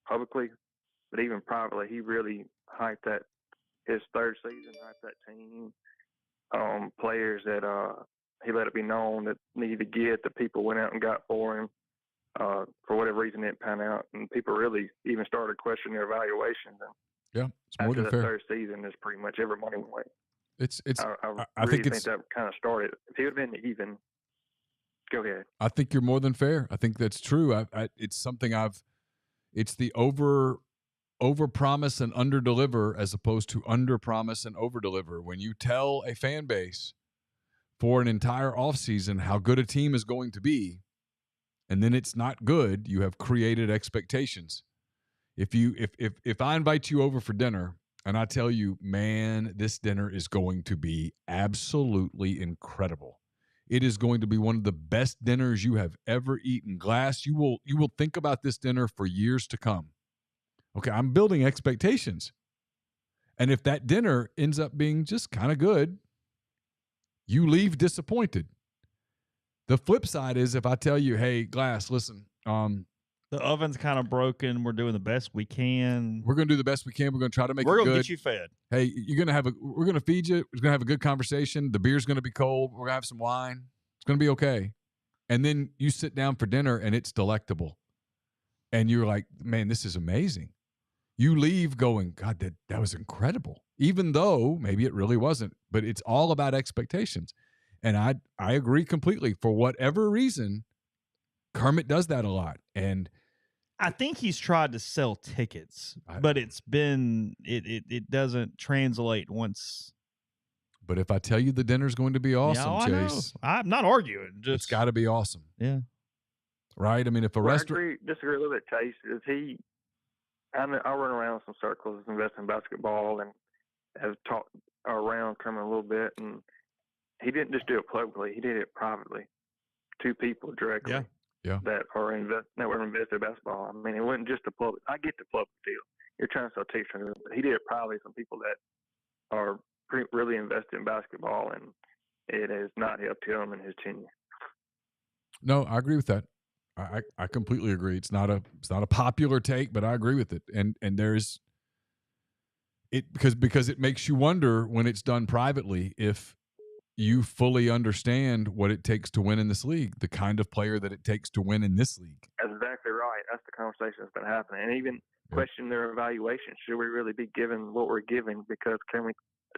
publicly, but even privately, he really hyped that his third season, hyped that team, players that he let it be known that needed to get the people went out and got for him. For whatever reason, it didn't pan out, and people really even started questioning their evaluations. And Yeah, it's more after than that fair. third season, there's pretty much every money went. I I really think think that kind of started. If he would have been even, go ahead. I think you're more than fair. I think that's true. It's something it's the over promise and under deliver as opposed to under promise and over deliver. When you tell a fan base for an entire offseason how good a team is going to be, and then it's not good, you have created expectations. If I invite you over for dinner and I tell you, man, this dinner is going to be absolutely incredible. It is going to be one of the best dinners you have ever eaten. Glass, you will think about this dinner for years to come. Okay, I'm building expectations. And if that dinner ends up being just kind of good, you leave disappointed. The flip side is if I tell you, hey, Glass, listen, the oven's kind of broken. We're doing the best we can. we're going to do the best we can. We're going to try to make it We're good. going to get you fed. Hey, we're going to feed you. We're going to have a good conversation. The beer's going to be cold. We're going to have some wine. It's going to be okay. And then you sit down for dinner and it's delectable. And you're like, man, this is amazing. You leave going, God, that was incredible. Even though maybe it really wasn't, but it's all about expectations. And I agree completely. For whatever reason, Kermit does that a lot. And I think he's tried to sell tickets, but it's been it doesn't translate once. But if I tell you the dinner's going to be awesome, Yeah, Chase, I'm not arguing. it's got to be awesome. Yeah. Right? I mean, if a restaurant. I disagree a little bit, Chase. I run around some circles, invest in basketball, and have talked around Kermit a little bit. And he didn't just do it publicly; he did it privately to people directly. Yeah. That were invested in basketball. I mean, it wasn't just a public. I get the public deal. You're trying to sell tickets, but he did it privately. Some people that are really invested in basketball, and it has not helped him in his tenure. No, I agree with that. I completely agree. It's not a popular take, but I agree with it. And there's it because it makes you wonder when it's done privately if you fully understand what it takes to win in this league, the kind of player that it takes to win in this league. That's exactly right. That's the conversation that's been happening. And even question their evaluation. Should we really be given what we're giving? Because can we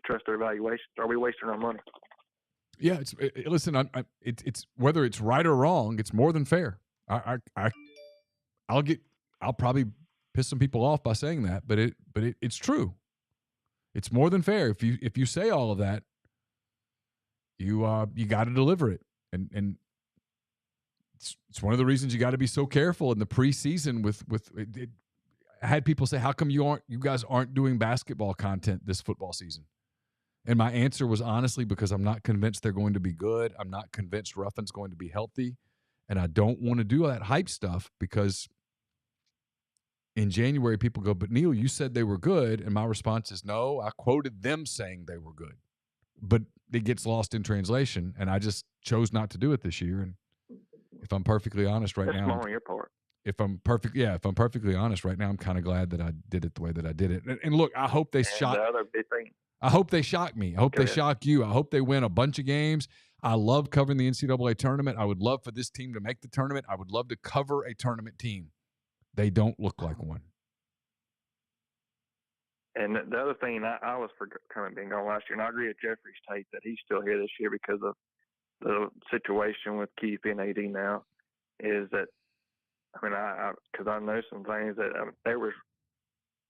trust their evaluation? Are we wasting our money? Yeah, listen. It's whether it's right or wrong. It's more than fair. I'll probably piss some people off by saying that, but it's true. It's more than fair. If you say all of that, you got to deliver it, and it's one of the reasons you got to be so careful in the preseason. I had people say, "How come you guys aren't doing basketball content this football season?" And my answer was honestly because I'm not convinced they're going to be good. I'm not convinced Ruffin's going to be healthy, and I don't want to do all that hype stuff because in January people go, "But Neal, you said they were good," and my response is, "No, I quoted them saying they were good." But it gets lost in translation, and I just chose not to do it this year. And if I'm perfectly honest right now, smart on your part. If I'm perfectly honest right now, I'm kind of glad that I did it the way that I did it. And look, I hope they shock. The other big thing. I hope they shock me. I hope they shock you. I hope they win a bunch of games. I love covering the NCAA tournament. I would love for this team to make the tournament. I would love to cover a tournament team. They don't look like one. And the other thing, I was for Kermit being gone last year, and I agree with Jeffrey's take that he's still here this year because of the situation with Keith and AD now, is that, I mean, because I know some things that there was,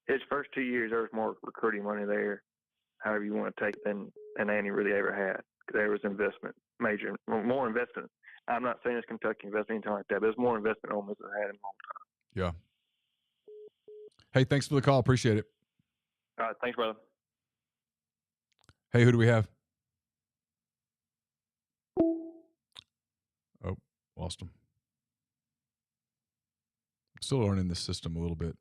his first 2 years, there was more recruiting money there, however you want to take it, than Andy really ever had. There was more investment. I'm not saying it's Kentucky investment, anything like that, but there's more investment Ole Miss has had in a long time. Yeah. Hey, thanks for the call. Appreciate it. All right, thanks, brother. Hey, who do we have? Oh, lost him. Still learning this system a little bit.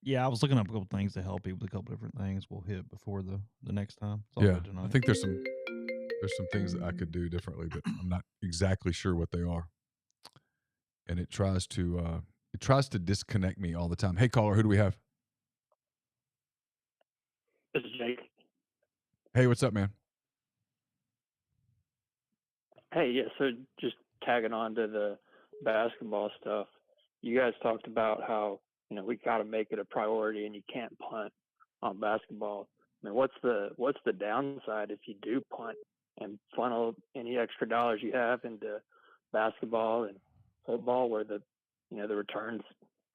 Yeah, I was looking up a couple things to help you with a couple different things we'll hit before the next time. Yeah, I think there's some things that I could do differently, but I'm not exactly sure what they are. And it tries to disconnect me all the time. Hey, caller, who do we have? This is Jake. Hey, what's up, man? Hey, yeah, so just tagging on to the basketball stuff, you guys talked about how, we got to make it a priority and you can't punt on basketball. I mean, what's the downside if you do punt and funnel any extra dollars you have into basketball and football where the returns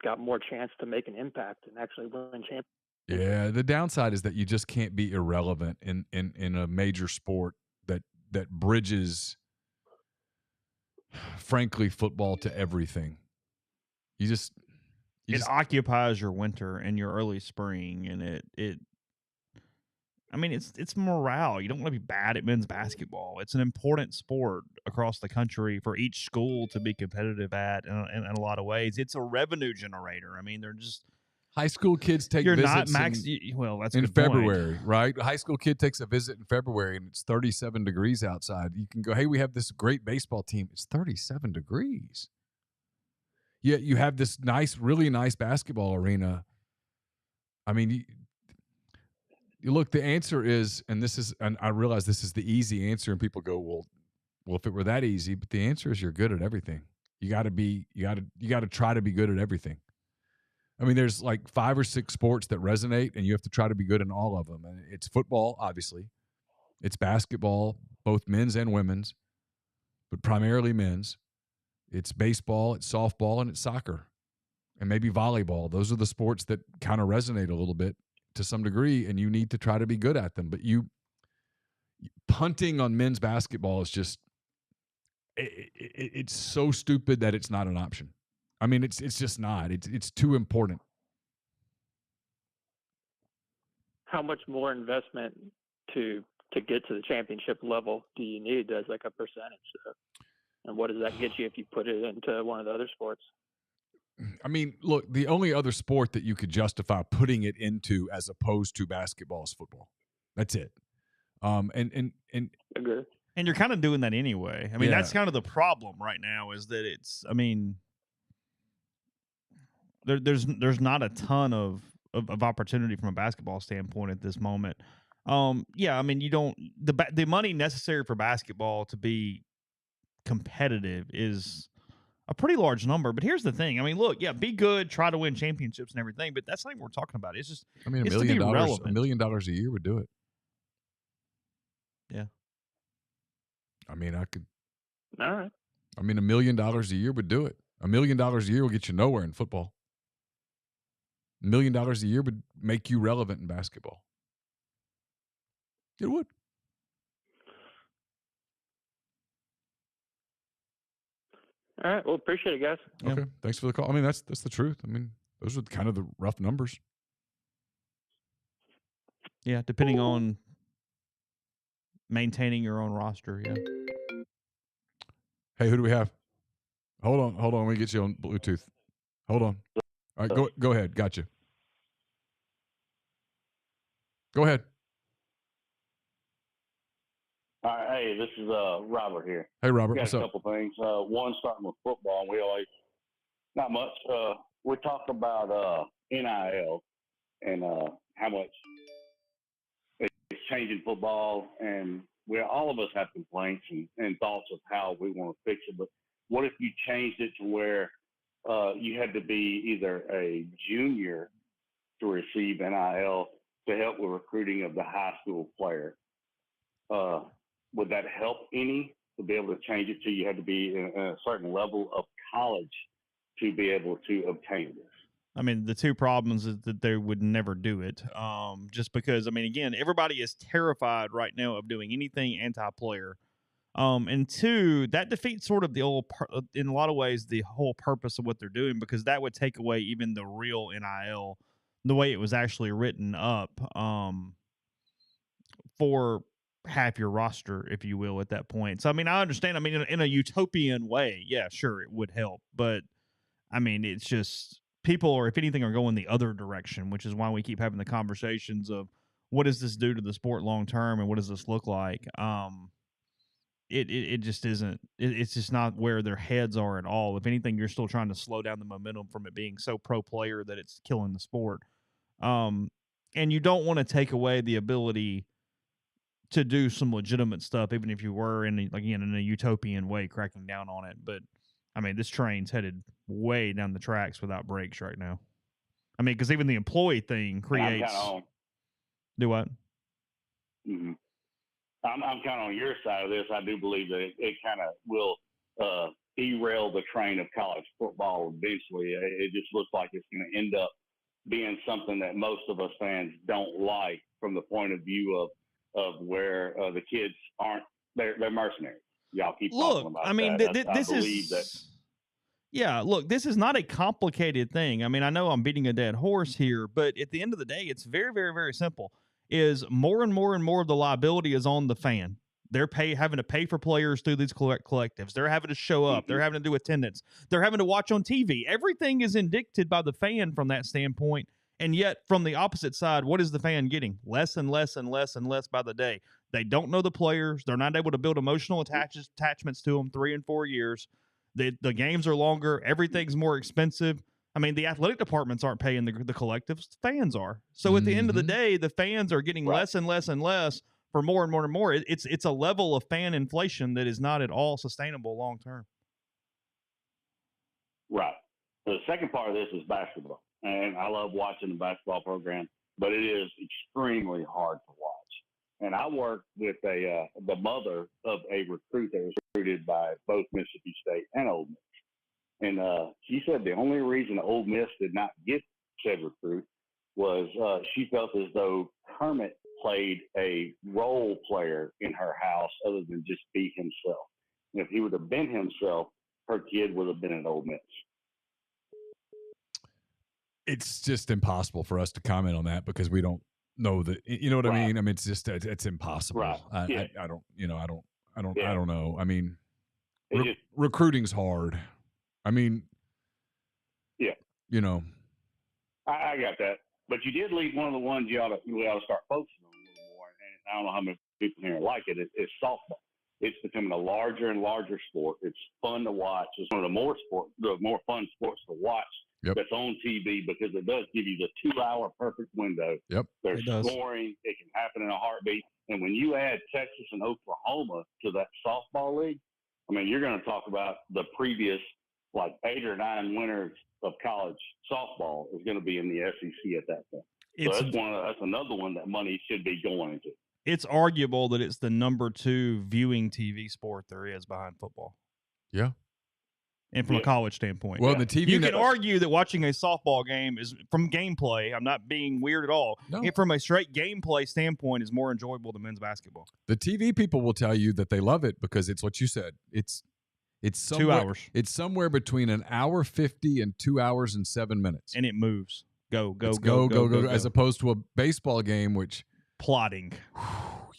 got more chance to make an impact and actually win championships? Yeah, the downside is that you just can't be irrelevant in a major sport that bridges, frankly, football to everything. It occupies your winter and your early spring, and it's morale. You don't want to be bad at men's basketball. It's an important sport across the country for each school to be competitive at in a lot of ways. It's a revenue generator. I mean, they're just high school kids take you're not visits max. Well, that's a in good point. February, right? A high school kid takes a visit in February and it's 37 degrees outside. You can go, hey, we have this great baseball team. It's 37 degrees. Yet you have this really nice basketball arena. I mean, you look, the answer is, and I realize this is the easy answer, and people go, well, if it were that easy, but the answer is you're good at everything. You got to try to be good at everything. I mean, there's like 5 or 6 sports that resonate, and you have to try to be good in all of them. And it's football, obviously. It's basketball, both men's and women's, but primarily men's. It's baseball, it's softball, and it's soccer, and maybe volleyball. Those are the sports that kind of resonate a little bit to some degree, and you need to try to be good at them. But punting on men's basketball is just it's so stupid that it's not an option. I mean, it's just not. It's too important. How much more investment to get to the championship level do you need as like a percentage? And what does that get you if you put it into one of the other sports? I mean, look, the only other sport that you could justify putting it into as opposed to basketball is football. That's it. And Agree. And you're kind of doing that anyway. I mean, that's kind of the problem right now is that there's not a ton of opportunity from a basketball standpoint at this moment. I mean, you don't the money necessary for basketball to be competitive is a pretty large number. But here's the thing. I mean, look, be good, try to win championships and everything, but that's not what we're talking about. It's just $1 million a year would do it. Yeah. I mean, All right. I mean, $1 million a year would do it. $1 million a year will get you nowhere in football. $1 million a year would make you relevant in basketball. It would. All right. Well, appreciate it, guys. Okay. Thanks for the call. I mean, that's the truth. I mean, those are kind of the rough numbers. Yeah, depending on maintaining your own roster. Yeah. Hey, who do we have? Hold on. Let me get you on Bluetooth. Hold on. All right, go ahead. Gotcha. Go ahead. All right, hey, this is Robert here. Hey, Robert, Got what's a up? couple things. One, starting with football, and we always not much. We talk about NIL and how much it's changing football, and all of us have complaints and thoughts of how we want to fix it. But what if you changed it to where you had to be either a junior to receive NIL to help with recruiting of the high school player? Would that help any to be able to change it to you had to be in a certain level of college to be able to obtain this? I mean, the two problems is that they would never do it. Just because, I mean, again, everybody is terrified right now of doing anything anti-player. And two, that defeats sort of in a lot of ways, the whole purpose of what they're doing, because that would take away even the real NIL, the way it was actually written up, for half your roster, if you will, at that point. So, I mean, I understand. I mean, in a utopian way, yeah, sure, it would help. But, I mean, it's just people are, if anything, are going the other direction, which is why we keep having the conversations of what does this do to the sport long term and what does this look like? It just isn't. It's just not where their heads are at all. If anything, you're still trying to slow down the momentum from it being so pro player that it's killing the sport. And you don't want to take away the ability to do some legitimate stuff, even if you were in a utopian way cracking down on it. But I mean, this train's headed way down the tracks without brakes right now. I mean, because even the employee thing creates. Do what? Mm-hmm. I'm kind of on your side of this. I do believe that it kind of will derail the train of college football eventually. It just looks like it's going to end up being something that most of us fans don't like from the point of view of where the kids aren't. They're mercenaries. Y'all keep talking about I mean, that. this is. That. Yeah, look, this is not a complicated thing. I mean, I know I'm beating a dead horse here, but at the end of the day, it's very, very, very simple. Is more and more and more of the liability is on the fan. They're having to pay for players through these collectives. They're having to show up. Mm-hmm. They're having to do attendance. They're having to watch on TV. Everything is indicted by the fan from that standpoint. And yet, from the opposite side, what is the fan getting? Less and less and less and less by the day. They don't know the players. They're not able to build emotional attachments to them 3 and 4 years. The games are longer. Everything's more expensive. I mean, the athletic departments aren't paying the collectives. The fans are. So at the end of the day, the fans are getting less and less and less for more and more and more. It's a level of fan inflation that is not at all sustainable long term. Right. The second part of this is basketball. And I love watching the basketball program, but it is extremely hard to watch. And I worked with the mother of a recruit that was recruited by both Mississippi State and Ole Miss. And she said the only reason Ole Miss did not get said recruit was she felt as though Kermit played a role player in her house other than just be himself. And if he would have been himself, her kid would have been at Ole Miss. It's just impossible for us to comment on that because we don't know that. You know what I mean? I mean, it's just it's impossible. Right. I don't know. I mean, recruiting's hard. I mean, yeah, you know, I got that. But you did leave one of the ones we ought to start focusing on a little more. And I don't know how many people here like it. It's softball. It's becoming a larger and larger sport. It's fun to watch. It's one of the more fun sports to watch. Yep. That's on TV because it does give you the 2-hour perfect window. Yep. There's scoring. It can happen in a heartbeat. And when you add Texas and Oklahoma to that softball league, I mean, you're going to talk about the previous 8 or 9 winners of college softball is going to be in the SEC at that point. So that's another one that money should be going into. It's arguable that it's the number 2 viewing TV sport there is behind football. Yeah. And from a college standpoint. Well, the TV you can argue that watching a softball game is, from gameplay, I'm not being weird at all. No. From a straight gameplay standpoint, is more enjoyable than men's basketball. The TV people will tell you that they love it because it's what you said. It's somewhere, 2 hours. It's somewhere between an hour 50 and 2 hours and 7 minutes. And it moves. Go. As opposed to a baseball game, which plotting.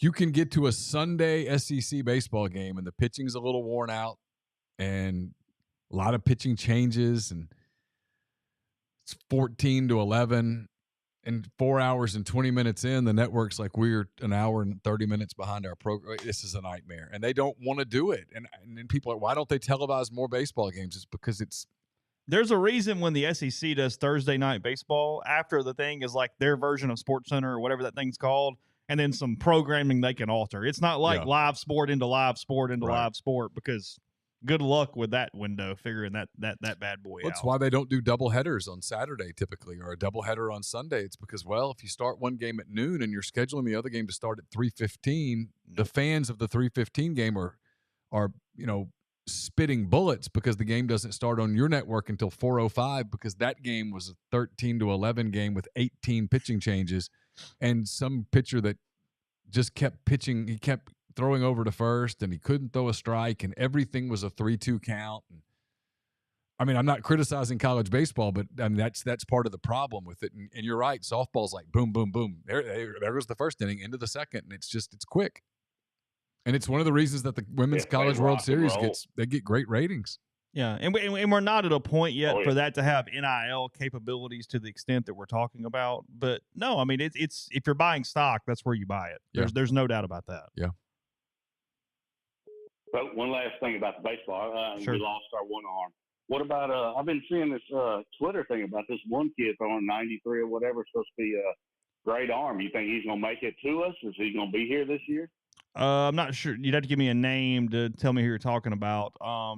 You can get to a Sunday SEC baseball game and the pitching's a little worn out and a lot of pitching changes, and it's 14-11, and 4 hours and 20 minutes in, the network's like, we're an hour and 30 minutes behind our program. This is a nightmare. And they don't want to do it. And then people are, why don't they televise more baseball games? It's because there's a reason when the SEC does Thursday night baseball, after the thing is like their version of SportsCenter or whatever that thing's called, and then some programming they can alter. It's not like live sport into live sport into live sport, because good luck with that window, figuring that bad boy out. That's why they don't do double headers on Saturday typically, or a double header on Sunday. It's because, if you start one game at noon and you're scheduling the other game to start at 3:15, the fans of the 3:15 game are spitting bullets because the game doesn't start on your network until 4:05, because that game was a 13-11 game with 18 pitching changes, and some pitcher that just kept pitching, he kept throwing over to first, and he couldn't throw a strike, and everything was a 3-2 count. And, I mean, I'm not criticizing college baseball, but I mean that's part of the problem with it. And you're right, softball's like boom, boom, boom. There goes the first inning, into the second, and it's quick. And it's one of the reasons that the Women's College World Series get great ratings. Yeah, and we're not at a point yet for that to have NIL capabilities to the extent that we're talking about. But no, I mean it's if you're buying stock, that's where you buy it. There's no doubt about that. Yeah. But one last thing about the baseball, sure. We lost our one arm. What about? I've been seeing this Twitter thing about this one kid throwing 93 or whatever, supposed to be a great arm. You think he's going to make it to us? Is he going to be here this year? I'm not sure. You'd have to give me a name to tell me who you're talking about.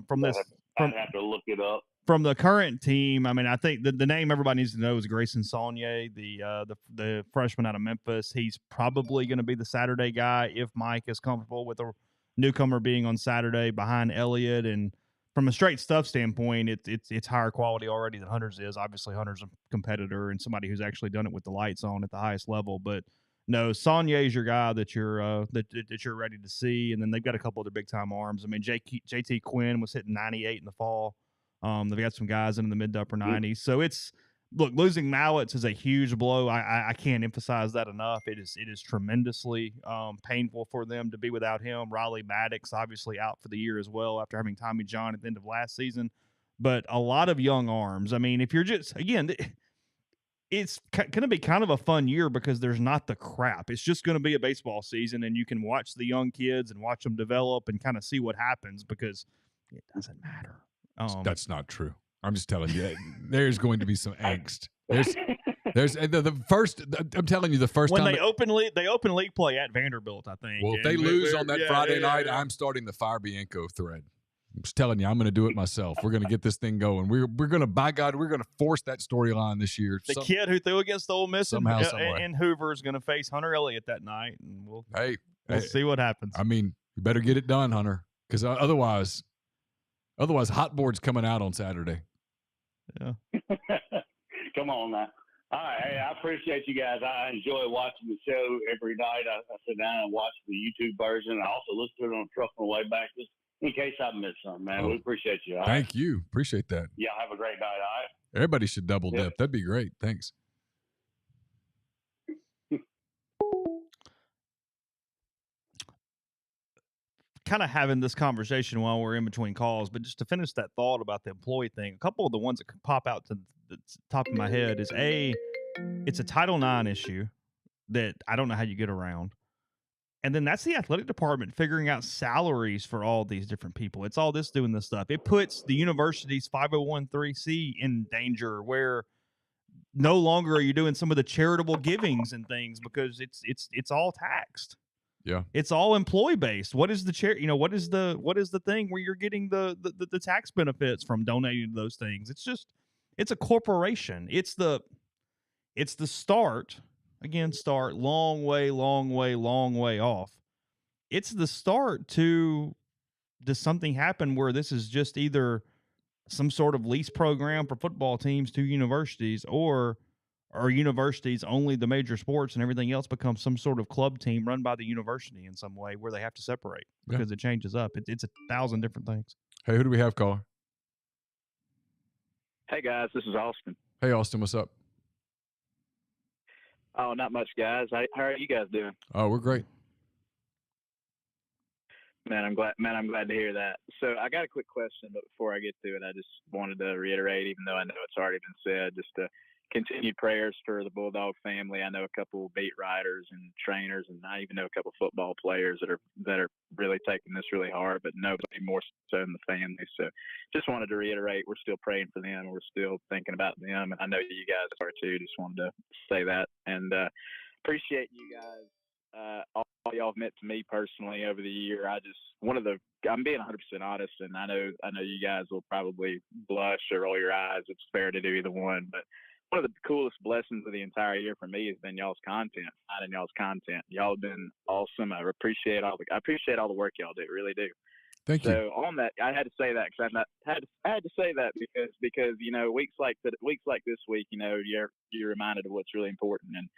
From this, I'd have to look it up. from the current team, I mean, I think the name everybody needs to know is Grayson Saulnier, the freshman out of Memphis. He's probably going to be the Saturday guy if Mike is comfortable with a newcomer being on Saturday behind Elliott. And from a straight stuff standpoint, it's higher quality already than Hunter's is. Obviously, Hunter's a competitor and somebody who's actually done it with the lights on at the highest level. But no, Saulnier is your guy that you're that you're ready to see. And then they've got a couple other big time arms. I mean, JT Quinn was hitting 98 in the fall. They've got some guys in the mid to upper 90s. So look, losing Mallets is a huge blow. I can't emphasize that enough. It is tremendously painful for them to be without him. Riley Maddox obviously out for the year as well after having Tommy John at the end of last season. But a lot of young arms. I mean, if you're just, again, it's going to be kind of a fun year because there's not the crap. It's just going to be a baseball season, and you can watch the young kids and watch them develop and kind of see what happens because it doesn't matter. That's not true. I'm just telling you, there's going to be some angst. There's the first. I'm telling you, the first when time they open league play at Vanderbilt, I think. Well, if they lose on that Friday night, I'm starting the Fire Bianco thread. I'm just telling you, I'm going to do it myself. We're going to get this thing going. We're going to, by God, we're going to force that storyline this year. The kid who threw against Ole Miss somehow, in Hoover is going to face Hunter Elliott that night, and we'll see what happens. I mean, you better get it done, Hunter, because otherwise, hot board's coming out on Saturday. Yeah. Come on now. All right. Hey, I appreciate you guys. I enjoy watching the show every night. I sit down and watch the YouTube version. I also listen to it on the truck on the way back just in case I missed something, man. We appreciate you. Thank you. Appreciate that. Yeah, have a great night. All right. Everybody should double dip. That'd be great. Thanks. Kind of having this conversation while we're in between calls, but just to finish that thought about the employee thing, a couple of the ones that could pop out to the top of my head is it's a Title IX issue that I don't know how you get around. And then that's the athletic department figuring out salaries for all these different people. It's all this doing this stuff. It puts the university's 501(c) in danger where no longer are you doing some of the charitable givings and things because it's all taxed. Yeah. It's all employee based. What is the what is the thing where you're getting the tax benefits from donating to those things? It's a corporation. It's the start. Again, long way off. It's the start to does something happen where this is just either some sort of lease program for football teams to universities, or are universities only the major sports and everything else becomes some sort of club team run by the university in some way where they have to separate because it changes up. It's 1,000 different things. Hey, who do we have, caller? Hey, guys, this is Austin. Hey, Austin, what's up? Oh, not much, guys. How are you guys doing? Oh, we're great. Man, I'm glad to hear that. So I got a quick question, but before I get to it, I just wanted to reiterate, even though I know it's already been said, just continued prayers for the Bulldog family. I know a couple beat writers and trainers, and I even know a couple football players that are really taking this really hard, but nobody more so than the family. So just wanted to reiterate, we're still praying for them. We're still thinking about them, and I know you guys are too. Just wanted to say that, and appreciate you guys. All y'all have meant to me personally over the year. I'm being 100% honest, and I know you guys will probably blush or roll your eyes. It's fair to do either one, but one of the coolest blessings of the entire year for me has been y'all's content, finding y'all's content. Y'all have been awesome. I appreciate all the work y'all do. Really do. Thank you. So on that, I had to say that because I had to say that because weeks like this week, you're reminded of what's really important, and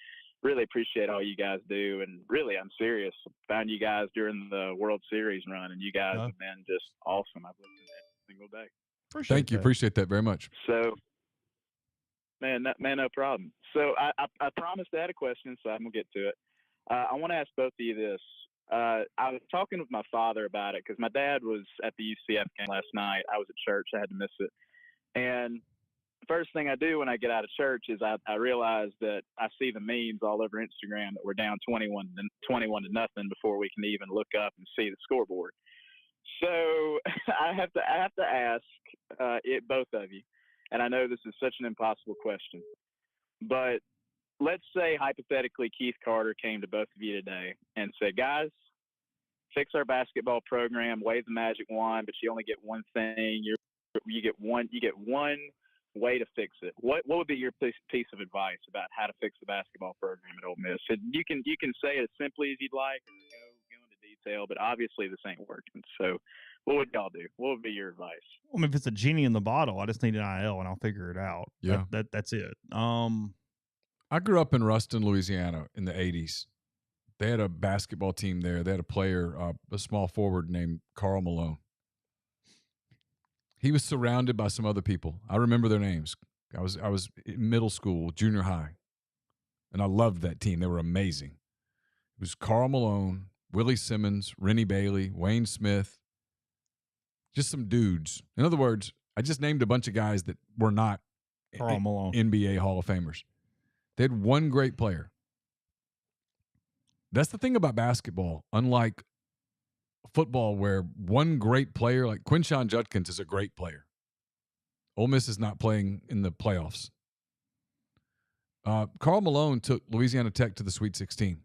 really appreciate all you guys do. And really, I'm serious. Found you guys during the World Series run, and you guys have been just awesome. I've listened every single day. Thank you. Appreciate that very much. So. Man, no problem. So I promised I had a question, so I'm going to get to it. I want to ask both of you this. I was talking with my father about it because my dad was at the UCF game last night. I was at church. I had to miss it. And the first thing I do when I get out of church is I realize that I see the memes all over Instagram that we're down 21 to nothing before we can even look up and see the scoreboard. So I have to ask both of you. And I know this is such an impossible question, but let's say hypothetically Keith Carter came to both of you today and said, guys, fix our basketball program, wave the magic wand, but you only get one thing. You get one way to fix it. What would be your piece of advice about how to fix the basketball program at Ole Miss? You can say it as simply as you'd like, or go into detail, but obviously this ain't working. So, what would y'all do? What would be your advice? I mean, if it's a genie in the bottle, I just need an NIL and I'll figure it out. Yeah. That's it. I grew up in Ruston, Louisiana in the 80s. They had a basketball team there. They had a player, a small forward named Karl Malone. He was surrounded by some other people. I remember their names. I was in middle school, junior high, and I loved that team. They were amazing. It was Karl Malone, Willie Simmons, Rennie Bailey, Wayne Smith, just some dudes. In other words, I just named a bunch of guys that were not Karl Malone. NBA Hall of Famers. They had one great player. That's the thing about basketball, unlike football, where one great player, like Quinshon Judkins, is a great player. Ole Miss is not playing in the playoffs. Karl Malone took Louisiana Tech to the Sweet 16,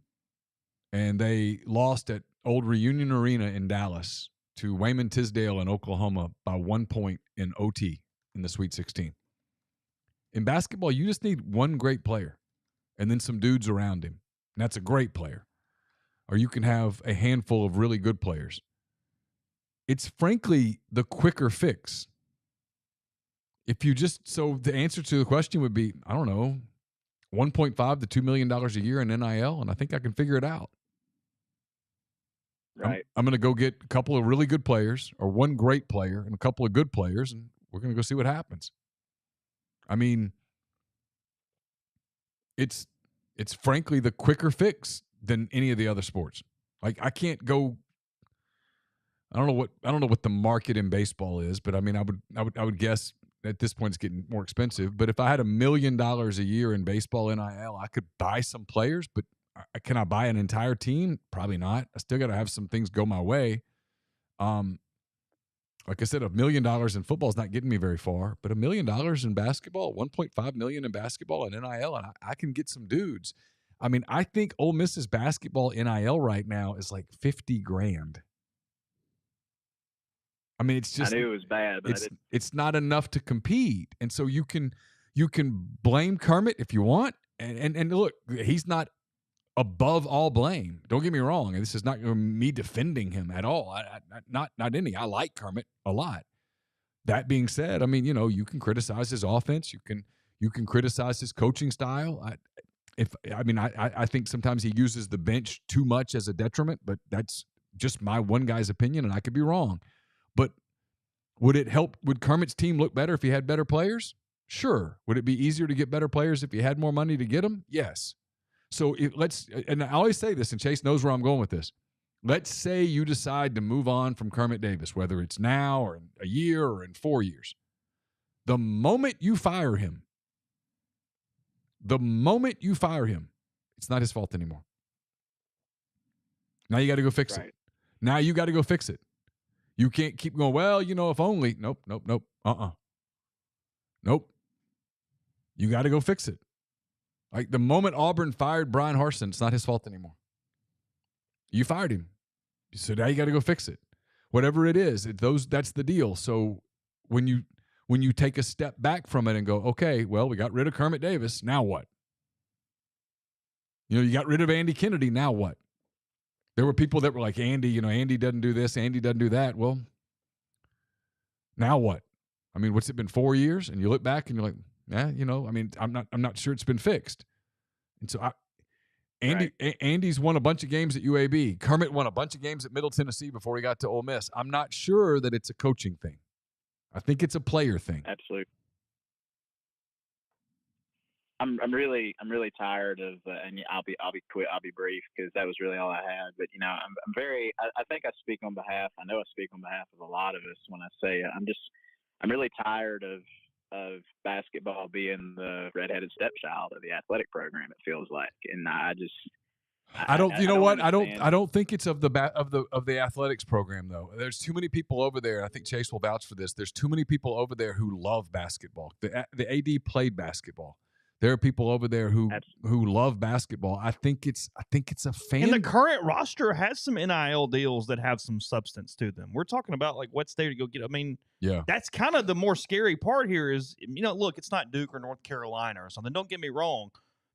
and they lost at Old Reunion Arena in Dallas to Wayman Tisdale in Oklahoma by 1 point in OT in the Sweet 16. In basketball, you just need one great player and then some dudes around him, and that's a great player. Or you can have a handful of really good players. It's frankly the quicker fix. If you so the answer to the question would be, I don't know, $1.5 to $2 million a year in NIL, and I think I can figure it out. Right. I'm going to go get a couple of really good players, or one great player and a couple of good players, and we're going to go see what happens. I mean, it's frankly the quicker fix than any of the other sports. Like, I can't go. I don't know what the market in baseball is, but I mean, I would guess at this point it's getting more expensive. But if I had $1 million a year in baseball NIL, I could buy some players. But can I buy an entire team? Probably not. I still got to have some things go my way. Like I said, $1 million in football is not getting me very far. But $1 million in basketball, $1.5 million in basketball and NIL, and I can get some dudes. I mean, I think Ole Miss's basketball NIL right now is like $50,000. I mean, it's just, I knew it was bad, but it's not enough to compete. And so you can blame Kermit if you want. And look, he's not above all blame. Don't get me wrong. This is not me defending him at all. Not any. I like Kermit a lot. That being said, I mean, you can criticize his offense. You can criticize his coaching style. I think sometimes he uses the bench too much as a detriment, but that's just my one guy's opinion, and I could be wrong. But would Kermit's team look better if he had better players? Sure. Would it be easier to get better players if he had more money to get them? Yes. So and I always say this, and Chase knows where I'm going with this. Let's say you decide to move on from Kermit Davis, whether it's now or in a year or in 4 years. The moment you fire him, it's not his fault anymore. Now you got to go fix it. Now you got to go fix it. You can't keep going, well, if only. Nope. Nope. You got to go fix it. Like the moment Auburn fired Brian Harsin, it's not his fault anymore. You fired him. So now you got to go fix it. Whatever it is, that's the deal. So when you take a step back from it and go, okay, well, we got rid of Kermit Davis. Now what? You got rid of Andy Kennedy. Now what? There were people that were like, Andy, Andy doesn't do this, Andy doesn't do that. Well, now what? I mean, what's it been, 4 years? And you look back and you're like, I'm not sure it's been fixed. And so Andy's won a bunch of games at UAB. Kermit won a bunch of games at Middle Tennessee before he got to Ole Miss. I'm not sure that it's a coaching thing. I think it's a player thing. Absolutely. I'm really tired of, and I'll be quick. I'll be brief because that was really all I had. But I'm very. I think I speak on behalf. I know I speak on behalf of a lot of us when I say I'm really tired of basketball being the redheaded stepchild of the athletic program. It feels like, and I don't think it's of the athletics program though. There's too many people over there. I think Chase will vouch for this. There's too many people over there who love basketball. The AD played basketball. There are people over there who love basketball. I think it's a fan. And the current roster has some NIL deals that have some substance to them. We're talking about like what's there to go get. I mean, yeah, that's kind of the more scary part here is, look, it's not Duke or North Carolina or something. Don't get me wrong.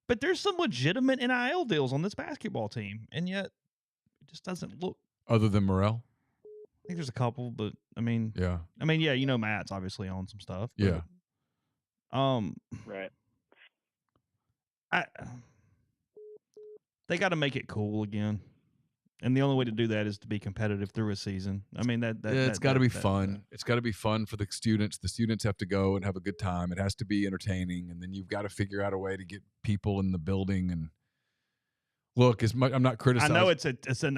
But there's some legitimate NIL deals on this basketball team. And yet it just doesn't look. Other than Morrell? I think there's a couple, but yeah. Matt's obviously on some stuff. But, Yeah. Right. They got to make it cool again, and the only way to do that is to be competitive through a season. I mean, it's got to be fun. It's got to be fun for the students. The students have to go and have a good time. It has to be entertaining, and then you've got to figure out a way to get people in the building. And look, I'm not criticizing. I know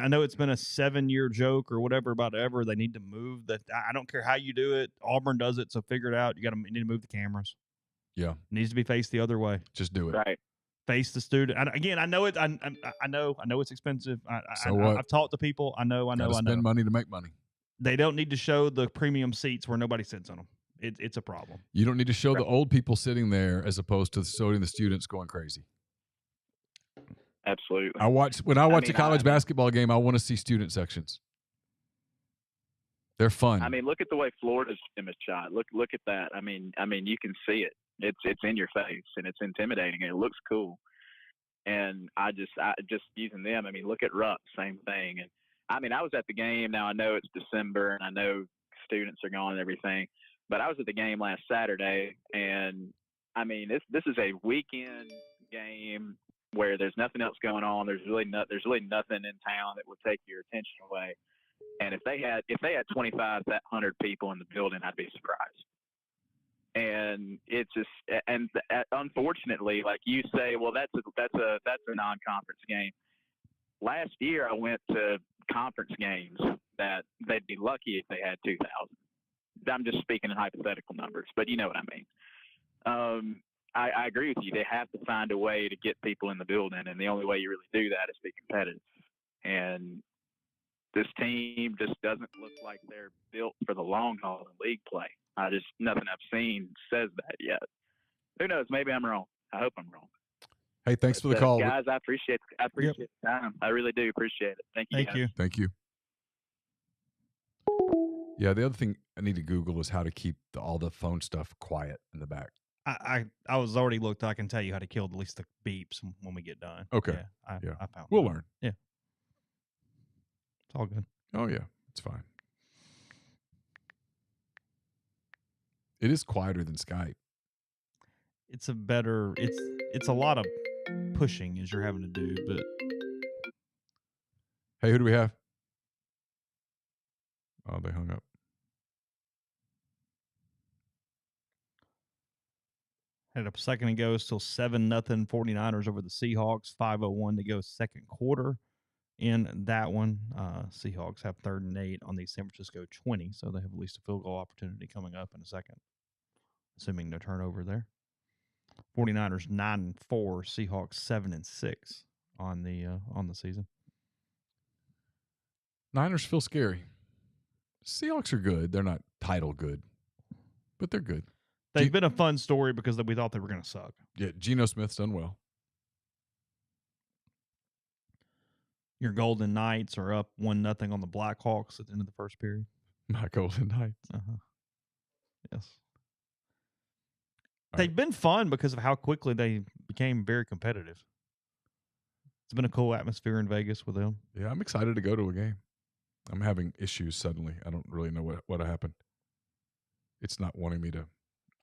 I know it's been a 7-year joke or whatever about ever. They need to move that. I don't care how you do it. Auburn does it, so figure it out. You need to move the cameras. Yeah, it needs to be faced the other way. Just do it. Right. Face the student. I know it. I know it's expensive. I've talked to people. I know. Spend money to make money. They don't need to show the premium seats where nobody sits on them. It's a problem. You don't need to show the old people sitting there as opposed to showing the students going crazy. Absolutely. When I watch a college basketball game, I want to see student sections. They're fun. I mean, look at the way Florida's image shot. Look at that. I mean, you can see it. It's in your face and it's intimidating and it looks cool. And I just using them. I mean, look at Rupp, same thing. And I mean, I was at the game. Now I know it's December and I know students are gone and everything, but I was at the game last Saturday, and I mean, this is a weekend game where there's nothing else going on. There's really nothing in town that would take your attention away. And if they had 2,500 people in the building, I'd be surprised. And it's just, and unfortunately, like you say, well, that's a non-conference game. Last year, I went to conference games that they'd be lucky if they had 2,000. I'm just speaking in hypothetical numbers, but you know what I mean. I agree with you. They have to find a way to get people in the building, and the only way you really do that is be competitive. And this team just doesn't look like they're built for the long haul in league play. Nothing I've seen says that yet. Who knows? Maybe I'm wrong. I hope I'm wrong. Hey, thanks for the call, guys. I appreciate the time. I really do appreciate it. Thank you. Thank you. Yeah, the other thing I need to Google is how to keep all the phone stuff quiet in the back. I was already looked. I can tell you how to kill at least the beeps when we get done. Okay. Yeah, I found. We'll learn. Yeah, it's all good. Oh yeah, it's fine. It is quieter than Skype. It's a lot of pushing as you're having to do, but hey, who do we have? Oh, they hung up. Had a second ago, still 7-0 49ers over the Seahawks. 5:01 to go second quarter in that one. Seahawks have 3rd and 8 on the San Francisco 20, so they have at least a field goal opportunity coming up in a second, assuming no turnover there. 49ers 9-4, Seahawks 7-6 on the season. Niners feel scary. Seahawks are good. They're not title good, but they're good. They've been a fun story because we thought they were going to suck. Yeah, Geno Smith's done well. Your Golden Knights are up 1-0 on the Blackhawks at the end of the first period. My Golden Knights. Yes. They've been fun because of how quickly they became very competitive. It's been a cool atmosphere in Vegas with them. Yeah, I'm excited to go to a game. I'm having issues suddenly. I don't really know what happened. It's not wanting me to.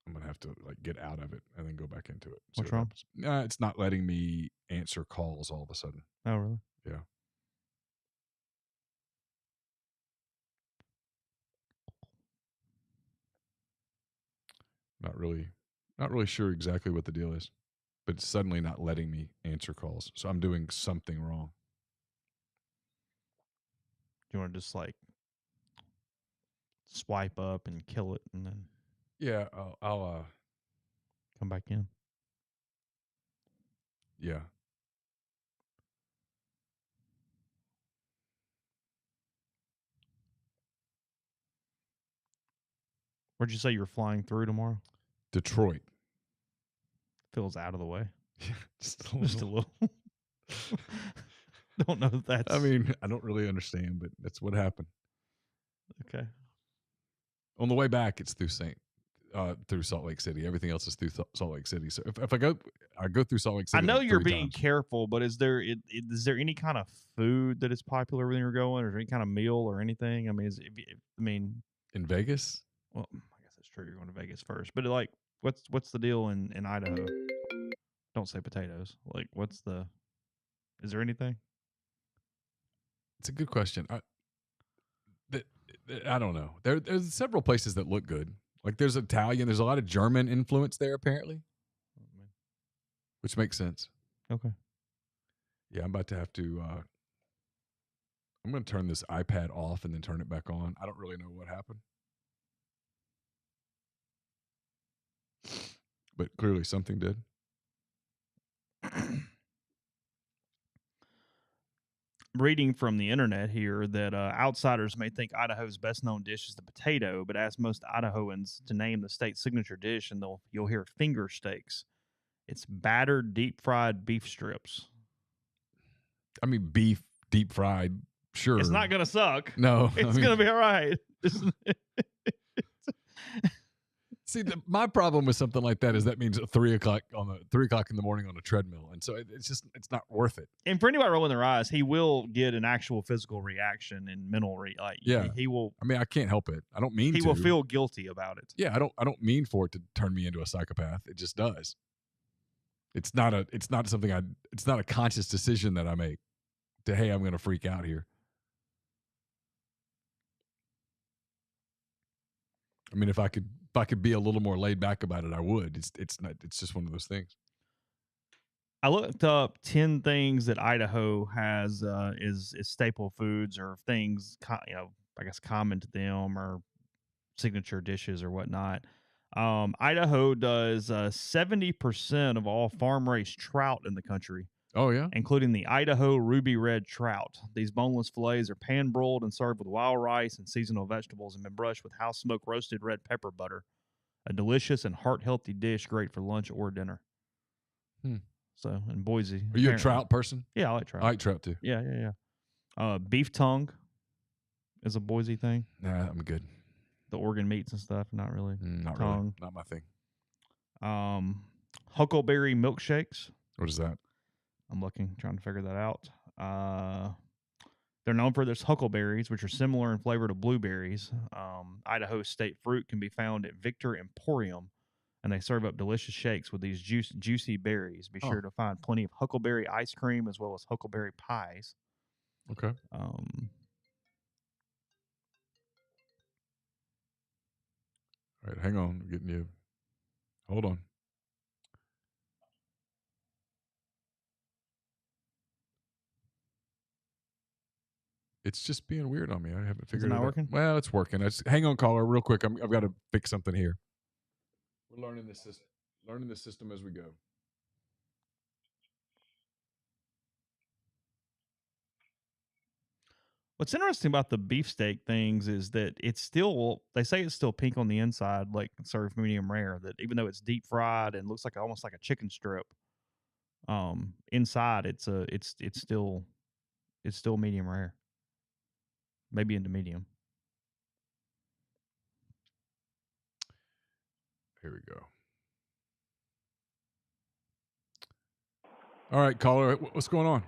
I'm going to have to get out of it and then go back into it. What's wrong? It's not letting me answer calls all of a sudden. Oh, really? Yeah. Not really sure exactly what the deal is, but it's suddenly not letting me answer calls. So I'm doing something wrong. Do you want to just swipe up and kill it and then? Yeah, I'll come back in. Yeah. Where'd you say you were flying through tomorrow? Detroit. Feels out of the way. Just a Just a little. little. Don't know if that's. I mean, I don't really understand, but that's what happened. Okay. On the way back, it's through through Salt Lake City. Everything else is through Salt Lake City. So if I go through Salt Lake City. I know like you're 3 being times. careful, but is there any kind of food that is popular when you're going, or is there any kind of meal or anything? I mean, In Vegas? Well, I guess that's true. You're going to Vegas first, but like, what's the deal in Idaho? Don't say potatoes. Like, is there anything? It's a good question. I don't know. There's several places that look good. Like there's Italian. There's a lot of German influence there, apparently, which makes sense. Okay. Yeah, I'm about to have to. I'm going to turn this iPad off and then turn it back on. I don't really know what happened, but clearly something did. Reading from the internet here that outsiders may think Idaho's best known dish is the potato, but ask most Idahoans to name the state's signature dish, and you'll hear finger steaks. It's battered deep fried beef strips. I mean, beef deep fried. Sure, it's not gonna suck. No, it's gonna be all right. See, my problem with something like that is that means 3 o'clock in the morning on a treadmill, and so it's not worth it. And for anybody rolling their eyes, he will get an actual physical reaction and mental he will. I mean, I can't help it. I don't mean he will feel guilty about it. Yeah, I don't mean for it to turn me into a psychopath. It just does. It's not a conscious decision that I make to, hey, I'm going to freak out here. I mean, if I could be a little more laid back about it, I would. It's just one of those things. I looked up 10 things that Idaho has is staple foods or things, I guess common to them or signature dishes or whatnot. Idaho does 70% of all farm-raised trout in the country. Oh, yeah? Including the Idaho ruby red trout. These boneless fillets are pan-broiled and served with wild rice and seasonal vegetables and been brushed with house-smoked roasted red pepper butter. A delicious and heart-healthy dish great for lunch or dinner. So, in Boise. Are you a trout person? Yeah, I like trout. I like trout, too. Yeah. Beef tongue is a Boise thing. Nah, I'm good. The organ meats and stuff, not really. Not tongue. Really. Not my thing. Huckleberry milkshakes. What is that? I'm trying to figure that out. They're known for their huckleberries, which are similar in flavor to blueberries. Idaho state fruit can be found at Victor Emporium, and they serve up delicious shakes with these juicy berries. Be sure to find plenty of huckleberry ice cream as well as huckleberry pies. Okay. All right, hang on. I'm getting you. Hold on. It's just being weird on me. I haven't figured it out. Is it not working? Well, it's working. Hang on, caller, real quick. I've got to fix something here. We're learning this system as we go. What's interesting about the beefsteak things is that they say it's still pink on the inside, like served medium rare, that even though it's deep fried and looks like almost like a chicken strip, inside it's still medium rare. Maybe into medium. Here we go. All right, caller, what's going on?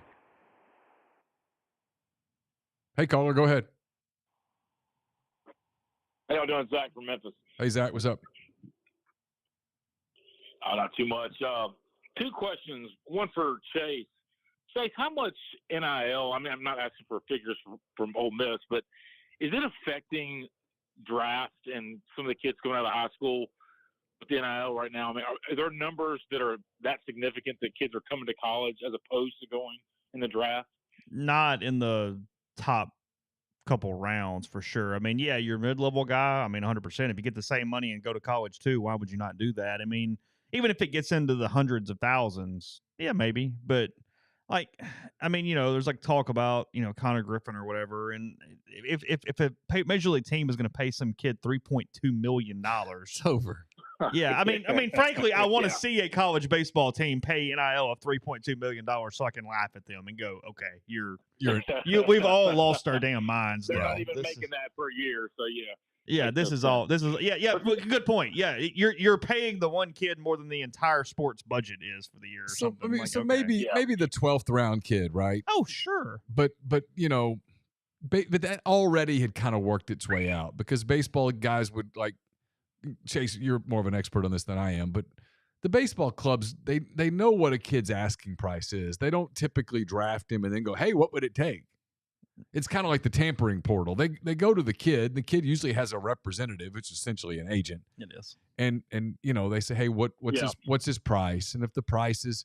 Hey, caller, go ahead. How y'all doing? Zach from Memphis. Hey, Zach, what's up? Not too much. 2 questions. One for Chase. Chase, how much NIL? I mean, I'm not asking for figures from Ole Miss, but is it affecting draft and some of the kids coming out of high school with the NIL right now? I mean, are there numbers that are that significant that kids are coming to college as opposed to going in the draft? Not in the top couple rounds for sure. I mean, yeah, you're a mid-level guy. I mean, 100%. If you get the same money and go to college too, why would you not do that? I mean, even if it gets into the hundreds of thousands, yeah, maybe. But like, I mean, there's like talk about, Connor Griffin or whatever. And if a major league team is going to pay some kid $3.2 million, it's over. Yeah, I mean, frankly, I want to Yeah. see a college baseball team pay NIL of $3.2 million so I can laugh at them and go, okay, we've all lost our damn minds They're now. not even making that per year, so yeah. Yeah, Makes this no is sense. all. This is good point. Yeah, you're paying the one kid more than the entire sports budget is for the year or So something. I mean, like, so okay. maybe the 12th round kid, right? Oh, sure. But you know, but that already had kind of worked its way out because baseball guys would like Chase. You're more of an expert on this than I am, but the baseball clubs they know what a kid's asking price is. They don't typically draft him and then go, "Hey, what would it take?" It's kind of like the tampering portal. They go to the kid. The kid usually has a representative, which is essentially an agent. It is. And you know, they say, "Hey, what's his price?" And if the price is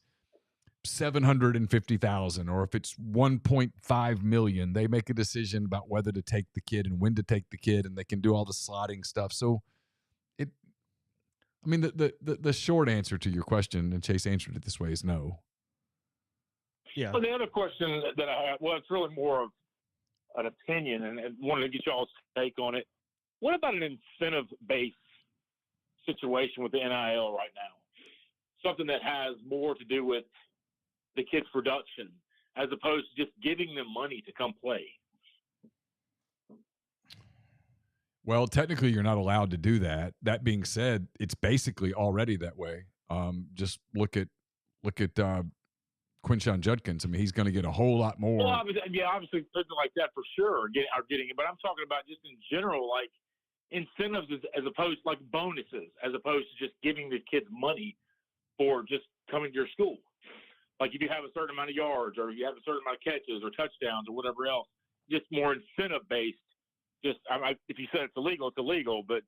$750,000 or if it's 1.5 million, they make a decision about whether to take the kid and when to take the kid, and they can do all the slotting stuff. So the short answer to your question, and Chase answered it this way, is no. Yeah. Well, the other question that I have, well, it's really more of an opinion, and wanted to get y'all's take on it. What about an incentive-based situation with the NIL right now? Something that has more to do with the kids' production as opposed to just giving them money to come play. Well, technically, you're not allowed to do that. That being said, it's basically already that way. Just look at Quinshon Judkins. I mean, he's going to get a whole lot more. Well, obviously something like that for sure are getting it. But I'm talking about just in general, like incentives as opposed to like bonuses, as opposed to just giving the kids money for just coming to your school. Like if you have a certain amount of yards or you have a certain amount of catches or touchdowns or whatever else, just more incentive based. Just if you said it's illegal, it's illegal. But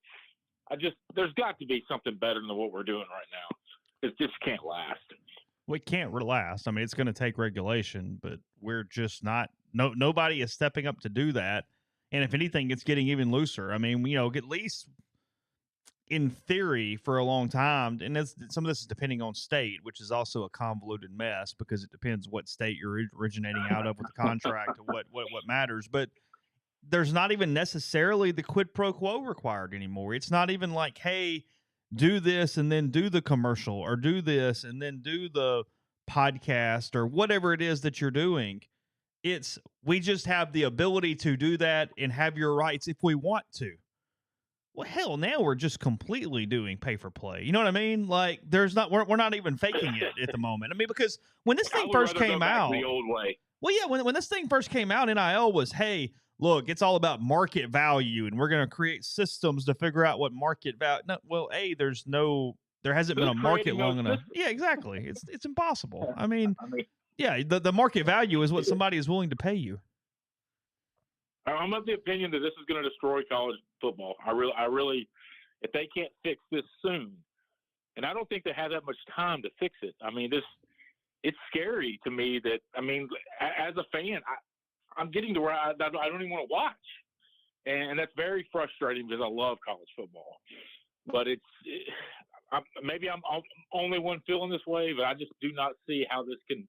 there's got to be something better than what we're doing right now. It just can't last. We can't last. I mean, it's going to take regulation, but we're just not. Nobody is stepping up to do that. And if anything, it's getting even looser. I mean, at least in theory for a long time, and some of this is depending on state, which is also a convoluted mess because it depends what state you're originating out of with the contract and what matters. But there's not even necessarily the quid pro quo required anymore. It's not even like, hey, do this and then do the commercial or do this and then do the podcast or whatever it is that you're doing. We just have the ability to do that and have your rights if we want to. Well, hell, now we're just completely doing pay for play. You know what I mean? Like we're not even faking it at the moment. I mean, because when this thing first came out, the old way. Well, yeah, when this thing first came out, NIL was, hey, look, it's all about market value, and we're going to create systems to figure out what market value. No, well, there hasn't been a market long enough. Yeah, exactly. It's impossible. I mean, yeah, the market value is what somebody is willing to pay you. I'm of the opinion that this is going to destroy college football. I really, if they can't fix this soon, and I don't think they have that much time to fix it. I mean, it's scary to me that, I mean, as a fan, I'm getting to where I don't even want to watch. And that's very frustrating because I love college football. But maybe I'm only one feeling this way, but I just do not see how this can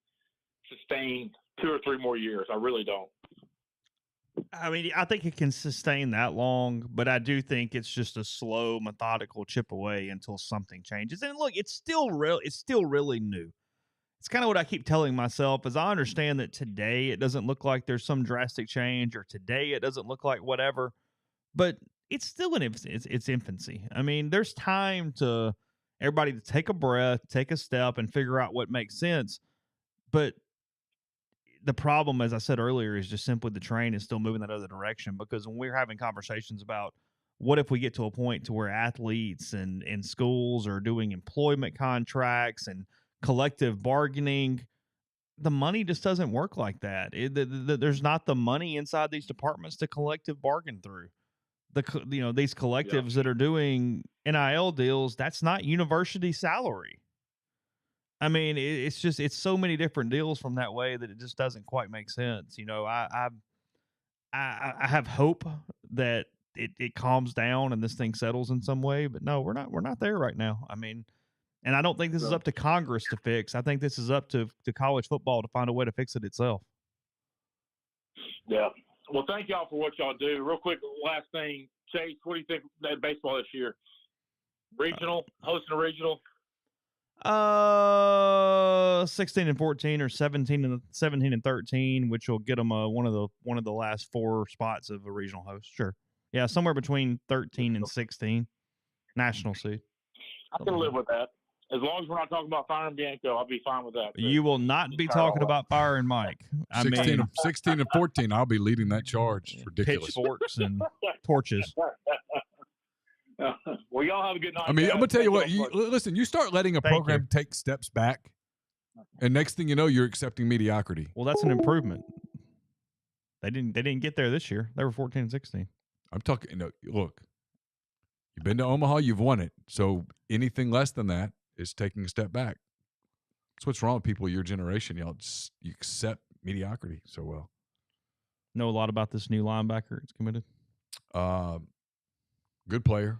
sustain 2 or 3 more years. I really don't. I mean, I think it can sustain that long, but I do think it's just a slow, methodical chip away until something changes. And look, it's still really new. It's kind of what I keep telling myself is I understand that today it doesn't look like there's some drastic change or today it doesn't look like whatever, but it's still in its infancy. I mean, there's time to everybody to take a breath, take a step and figure out what makes sense. But the problem, as I said earlier, is just simply the train is still moving that other direction because when we're having conversations about what if we get to a point to where athletes and schools are doing employment contracts and collective bargaining, the money just doesn't work like that. There's not the money inside these departments to collective bargain through. These collectives that are doing NIL deals, that's not university salary. I mean, it's so many different deals from that way that it just doesn't quite make sense. I have hope that it calms down and this thing settles in some way, but no, we're not there right now. I mean, and I don't think this is up to Congress to fix. I think this is up to college football to find a way to fix it itself. Yeah. Well, thank y'all for what y'all do. Real quick, last thing, Chase, what do you think of baseball this year? Regional, hosting a regional. 16 and 14 or 17 and 13, which will get them one of the last 4 spots of a regional host. Sure. Yeah, somewhere between 13 and 16 national seed. I can live with that. As long as we're not talking about firing Bianco, I'll be fine with that. You will not be talking about firing Mike. 16 and 14, I'll be leading that charge. It's ridiculous. Pitchforks and torches. Well, y'all have a good night. I mean, guys. I'm gonna tell you Thank what. much. Listen, you start letting a Thank program you. take steps back, and next thing you know, you're accepting mediocrity. Well, that's an improvement. They didn't get there this year. They were 14 and 16. I'm talking. Look, you've been to Omaha, you've won it. So anything less than that is taking a step back. That's what's wrong with people of your generation. You accept mediocrity so well. Know a lot about this new linebacker that's committed. Good player,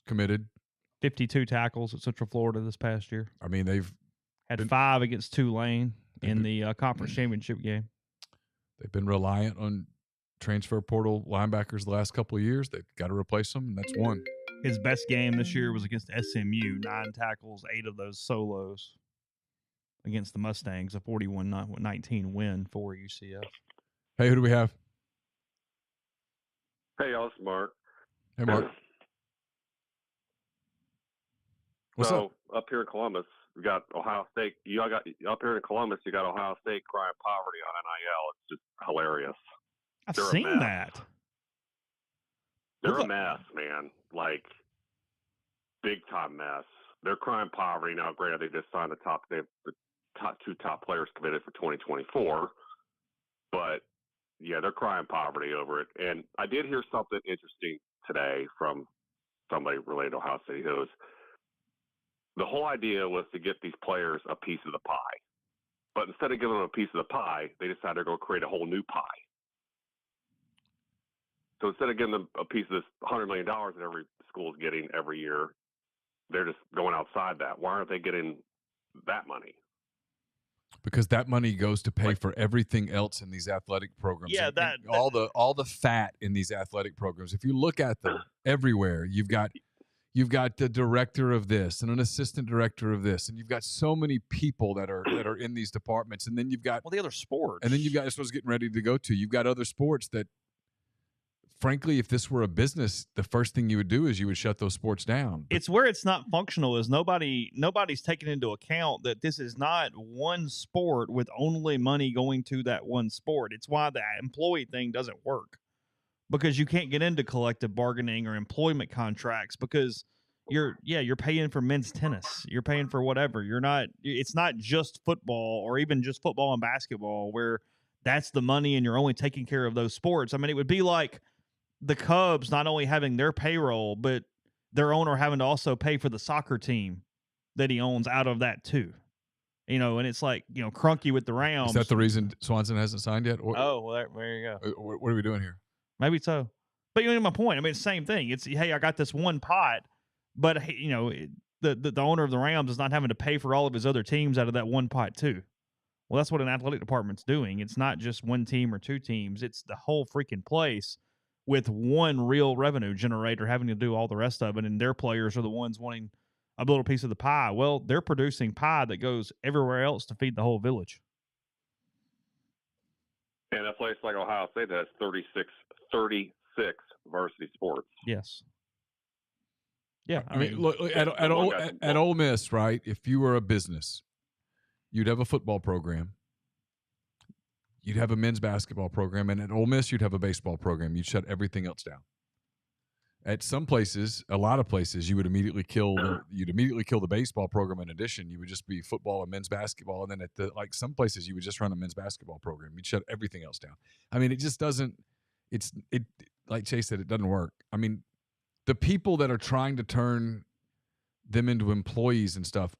committed. 52 tackles at Central Florida this past year. I mean, they've had 5 against Tulane in the conference championship game. They've been reliant on transfer portal linebackers the last couple of years. They've got to replace them, and that's one. His best game this year was against SMU. 9 tackles, 8 of those solos against the Mustangs. A 41-19 win for UCF. Hey, who do we have? Hey, y'all, it's Mark. Hey, Mark. What's up? Up here in Columbus, we got Ohio State. Up here in Columbus, you got Ohio State crying poverty on NIL. It's just hilarious. I've They're a seen mess. that. They're a mess, man. Like, big time mess. They're crying poverty now. Granted, they just signed the 2 top players committed for 2024, but yeah, they're crying poverty over it. And I did hear something interesting today from somebody related to Ohio State. It was the whole idea was to get these players a piece of the pie, but instead of giving them a piece of the pie, they decided to go create a whole new pie. So instead of giving them a piece of this $100 million that every school is getting every year, they're just going outside that. Why aren't they getting that money? Because that money goes to pay for everything else in these athletic programs. Yeah, and all the fat in these athletic programs. If you look at them everywhere, you've got the director of this and an assistant director of this, and you've got so many people that are in these departments, and then you've got the other sports, and then you've got, that's what I was getting ready to go to. You've got other sports that, frankly, if this were a business, the first thing you would do is you would shut those sports down. It's where it's not functional is nobody's taking into account that this is not one sport with only money going to that one sport. It's why the employee thing doesn't work, because you can't get into collective bargaining or employment contracts because you're paying for men's tennis. You're paying for whatever. It's not just football or even just football and basketball where that's the money and you're only taking care of those sports. I mean, it would be like the Cubs not only having their payroll, but their owner having to also pay for the soccer team that he owns out of that too. And it's like, Crunky with the Rams. Is that the reason Swanson hasn't signed yet? Well, there you go. What are we doing here? Maybe so. But you know my point. I mean, it's the same thing. It's, hey, I got this one pot, but the owner of the Rams is not having to pay for all of his other teams out of that one pot too. Well, that's what an athletic department's doing. It's not just one team or 2 teams. It's the whole freaking place with one real revenue generator having to do all the rest of it, and their players are the ones wanting a little piece of the pie. Well, they're producing pie that goes everywhere else to feed the whole village. And a place like Ohio State that has 36 varsity sports. Yes. Yeah, I mean, look at Ole Miss, right? If you were a business, you'd have a football program, you'd have a men's basketball program, and at Ole Miss, you'd have a baseball program. You'd shut everything else down. At some places, a lot of places, you would immediately kill the baseball program. In addition, you would just be football and men's basketball, and then at some places, you would just run a men's basketball program. You'd shut everything else down. I mean, it just doesn't. It like Chase said, it doesn't work. I mean, the people that are trying to turn them into employees and stuff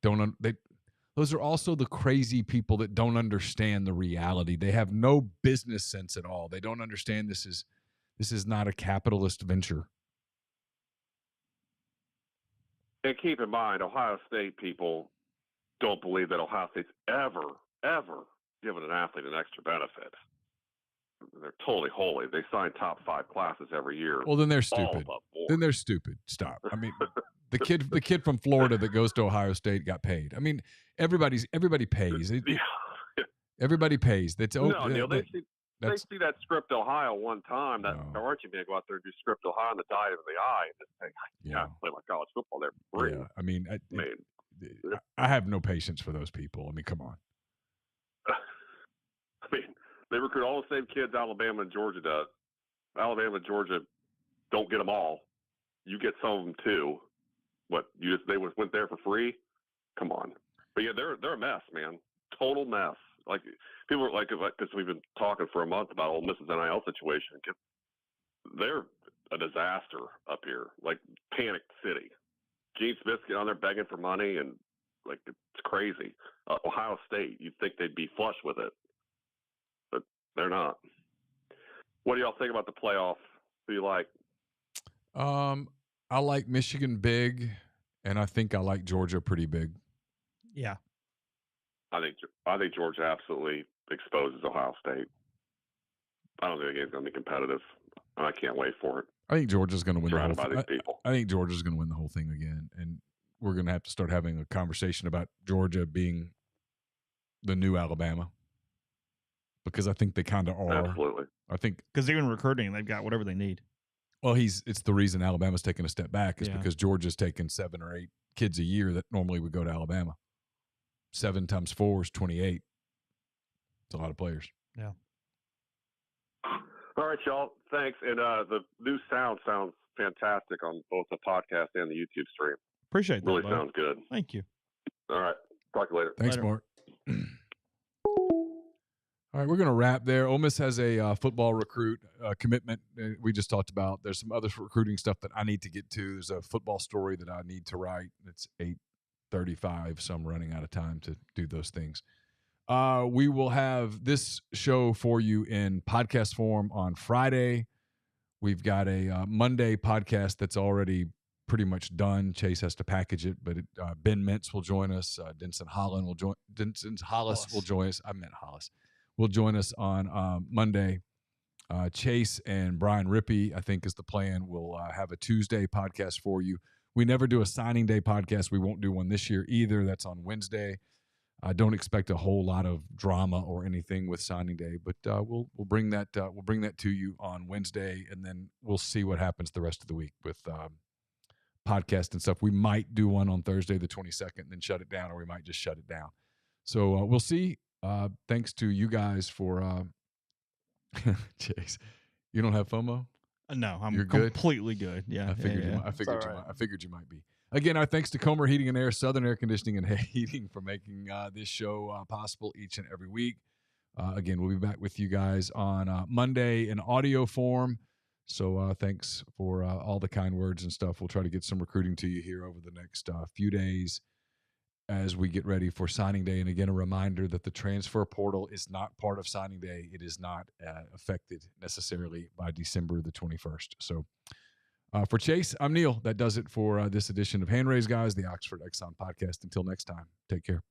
those are also the crazy people that don't understand the reality. They have no business sense at all. They don't understand this is not a capitalist venture. And keep in mind, Ohio State people don't believe that Ohio State's ever given an athlete an extra benefit. They're totally holy. They sign top 5 classes every year. Well, then they're stupid. Then they're stupid. Stop. I mean, The kid from Florida that goes to Ohio State got paid. I mean, everybody pays. Everybody pays. That's no, Neal. They see that script Ohio one time. That Archie man go out there and do script Ohio and the diet of the eye and just think, I play my college football there for free. Yeah, I mean, I have no patience for those people. I mean, come on. I mean, they recruit all the same kids Alabama and Georgia does. Alabama and Georgia don't get them all. You get some of them too. What they went there for free? Come on. But yeah, they're a mess, man. Total mess. Like people are like, because we've been talking for a month about Ole Miss's NIL situation. They're a disaster up here. Like panic city. Gene Smith's getting on there begging for money, and like it's crazy. Ohio State, you'd think they'd be flush with it, but they're not. What do y'all think about the playoff? Who you like? I like Michigan big, and I think I like Georgia pretty big. Yeah. I think Georgia absolutely exposes Ohio State. I don't think the game's going to be competitive, and I can't wait for it. I think Georgia's going to win Surrounded by these people. I think Georgia's going to win the whole thing again, and we're going to have to start having a conversation about Georgia being the new Alabama, because I think they kind of are. Absolutely. I think because even recruiting, they've got whatever they need. Well, it's the reason Alabama's taking a step back is because Georgia's taking 7 or 8 kids a year that normally would go to Alabama. 7 times 4 is 28. It's a lot of players. Yeah. All right, y'all. Thanks. And the new sound sounds fantastic on both the podcast and the YouTube stream. Appreciate that. Really sounds good. Thank you. All right. Talk to you later. Thanks, Mark. All right, we're going to wrap there. Ole Miss has a football recruit commitment we just talked about. There's some other recruiting stuff that I need to get to. There's a football story that I need to write. It's 8:35, so I'm running out of time to do those things. We will have this show for you in podcast form on Friday. We've got a Monday podcast that's already pretty much done. Chase has to package it, but Ben Mintz will join us. Denson Hollis will join us. I meant Hollis. Will join us on Monday. Chase and Brian Rippey, I think, is the plan. We'll have a Tuesday podcast for you. We never do a signing day podcast. We won't do one this year either. That's on Wednesday. I don't expect a whole lot of drama or anything with signing day, but we'll bring that to you on Wednesday, and then we'll see what happens the rest of the week with podcast and stuff. We might do one on Thursday the 22nd, and then shut it down, or we might just shut it down. So we'll see. Thanks to you guys for Chase. You don't have FOMO? No, I'm You're good? completely good. Yeah, I figured yeah. I figured you might be. Again, our thanks to Comer Heating and Air, Southern Air Conditioning and Heating for making this show possible each and every week. Again, we'll be back with you guys on Monday in audio form. So thanks for all the kind words and stuff. We'll try to get some recruiting to you here over the next few days as we get ready for signing day. And again, a reminder that the transfer portal is not part of signing day. It is not affected necessarily by December the 21st. So for Chase, I'm Neal. That does it for this edition of Hand Raise Guys, the Oxford Exxon podcast. Until next time, take care.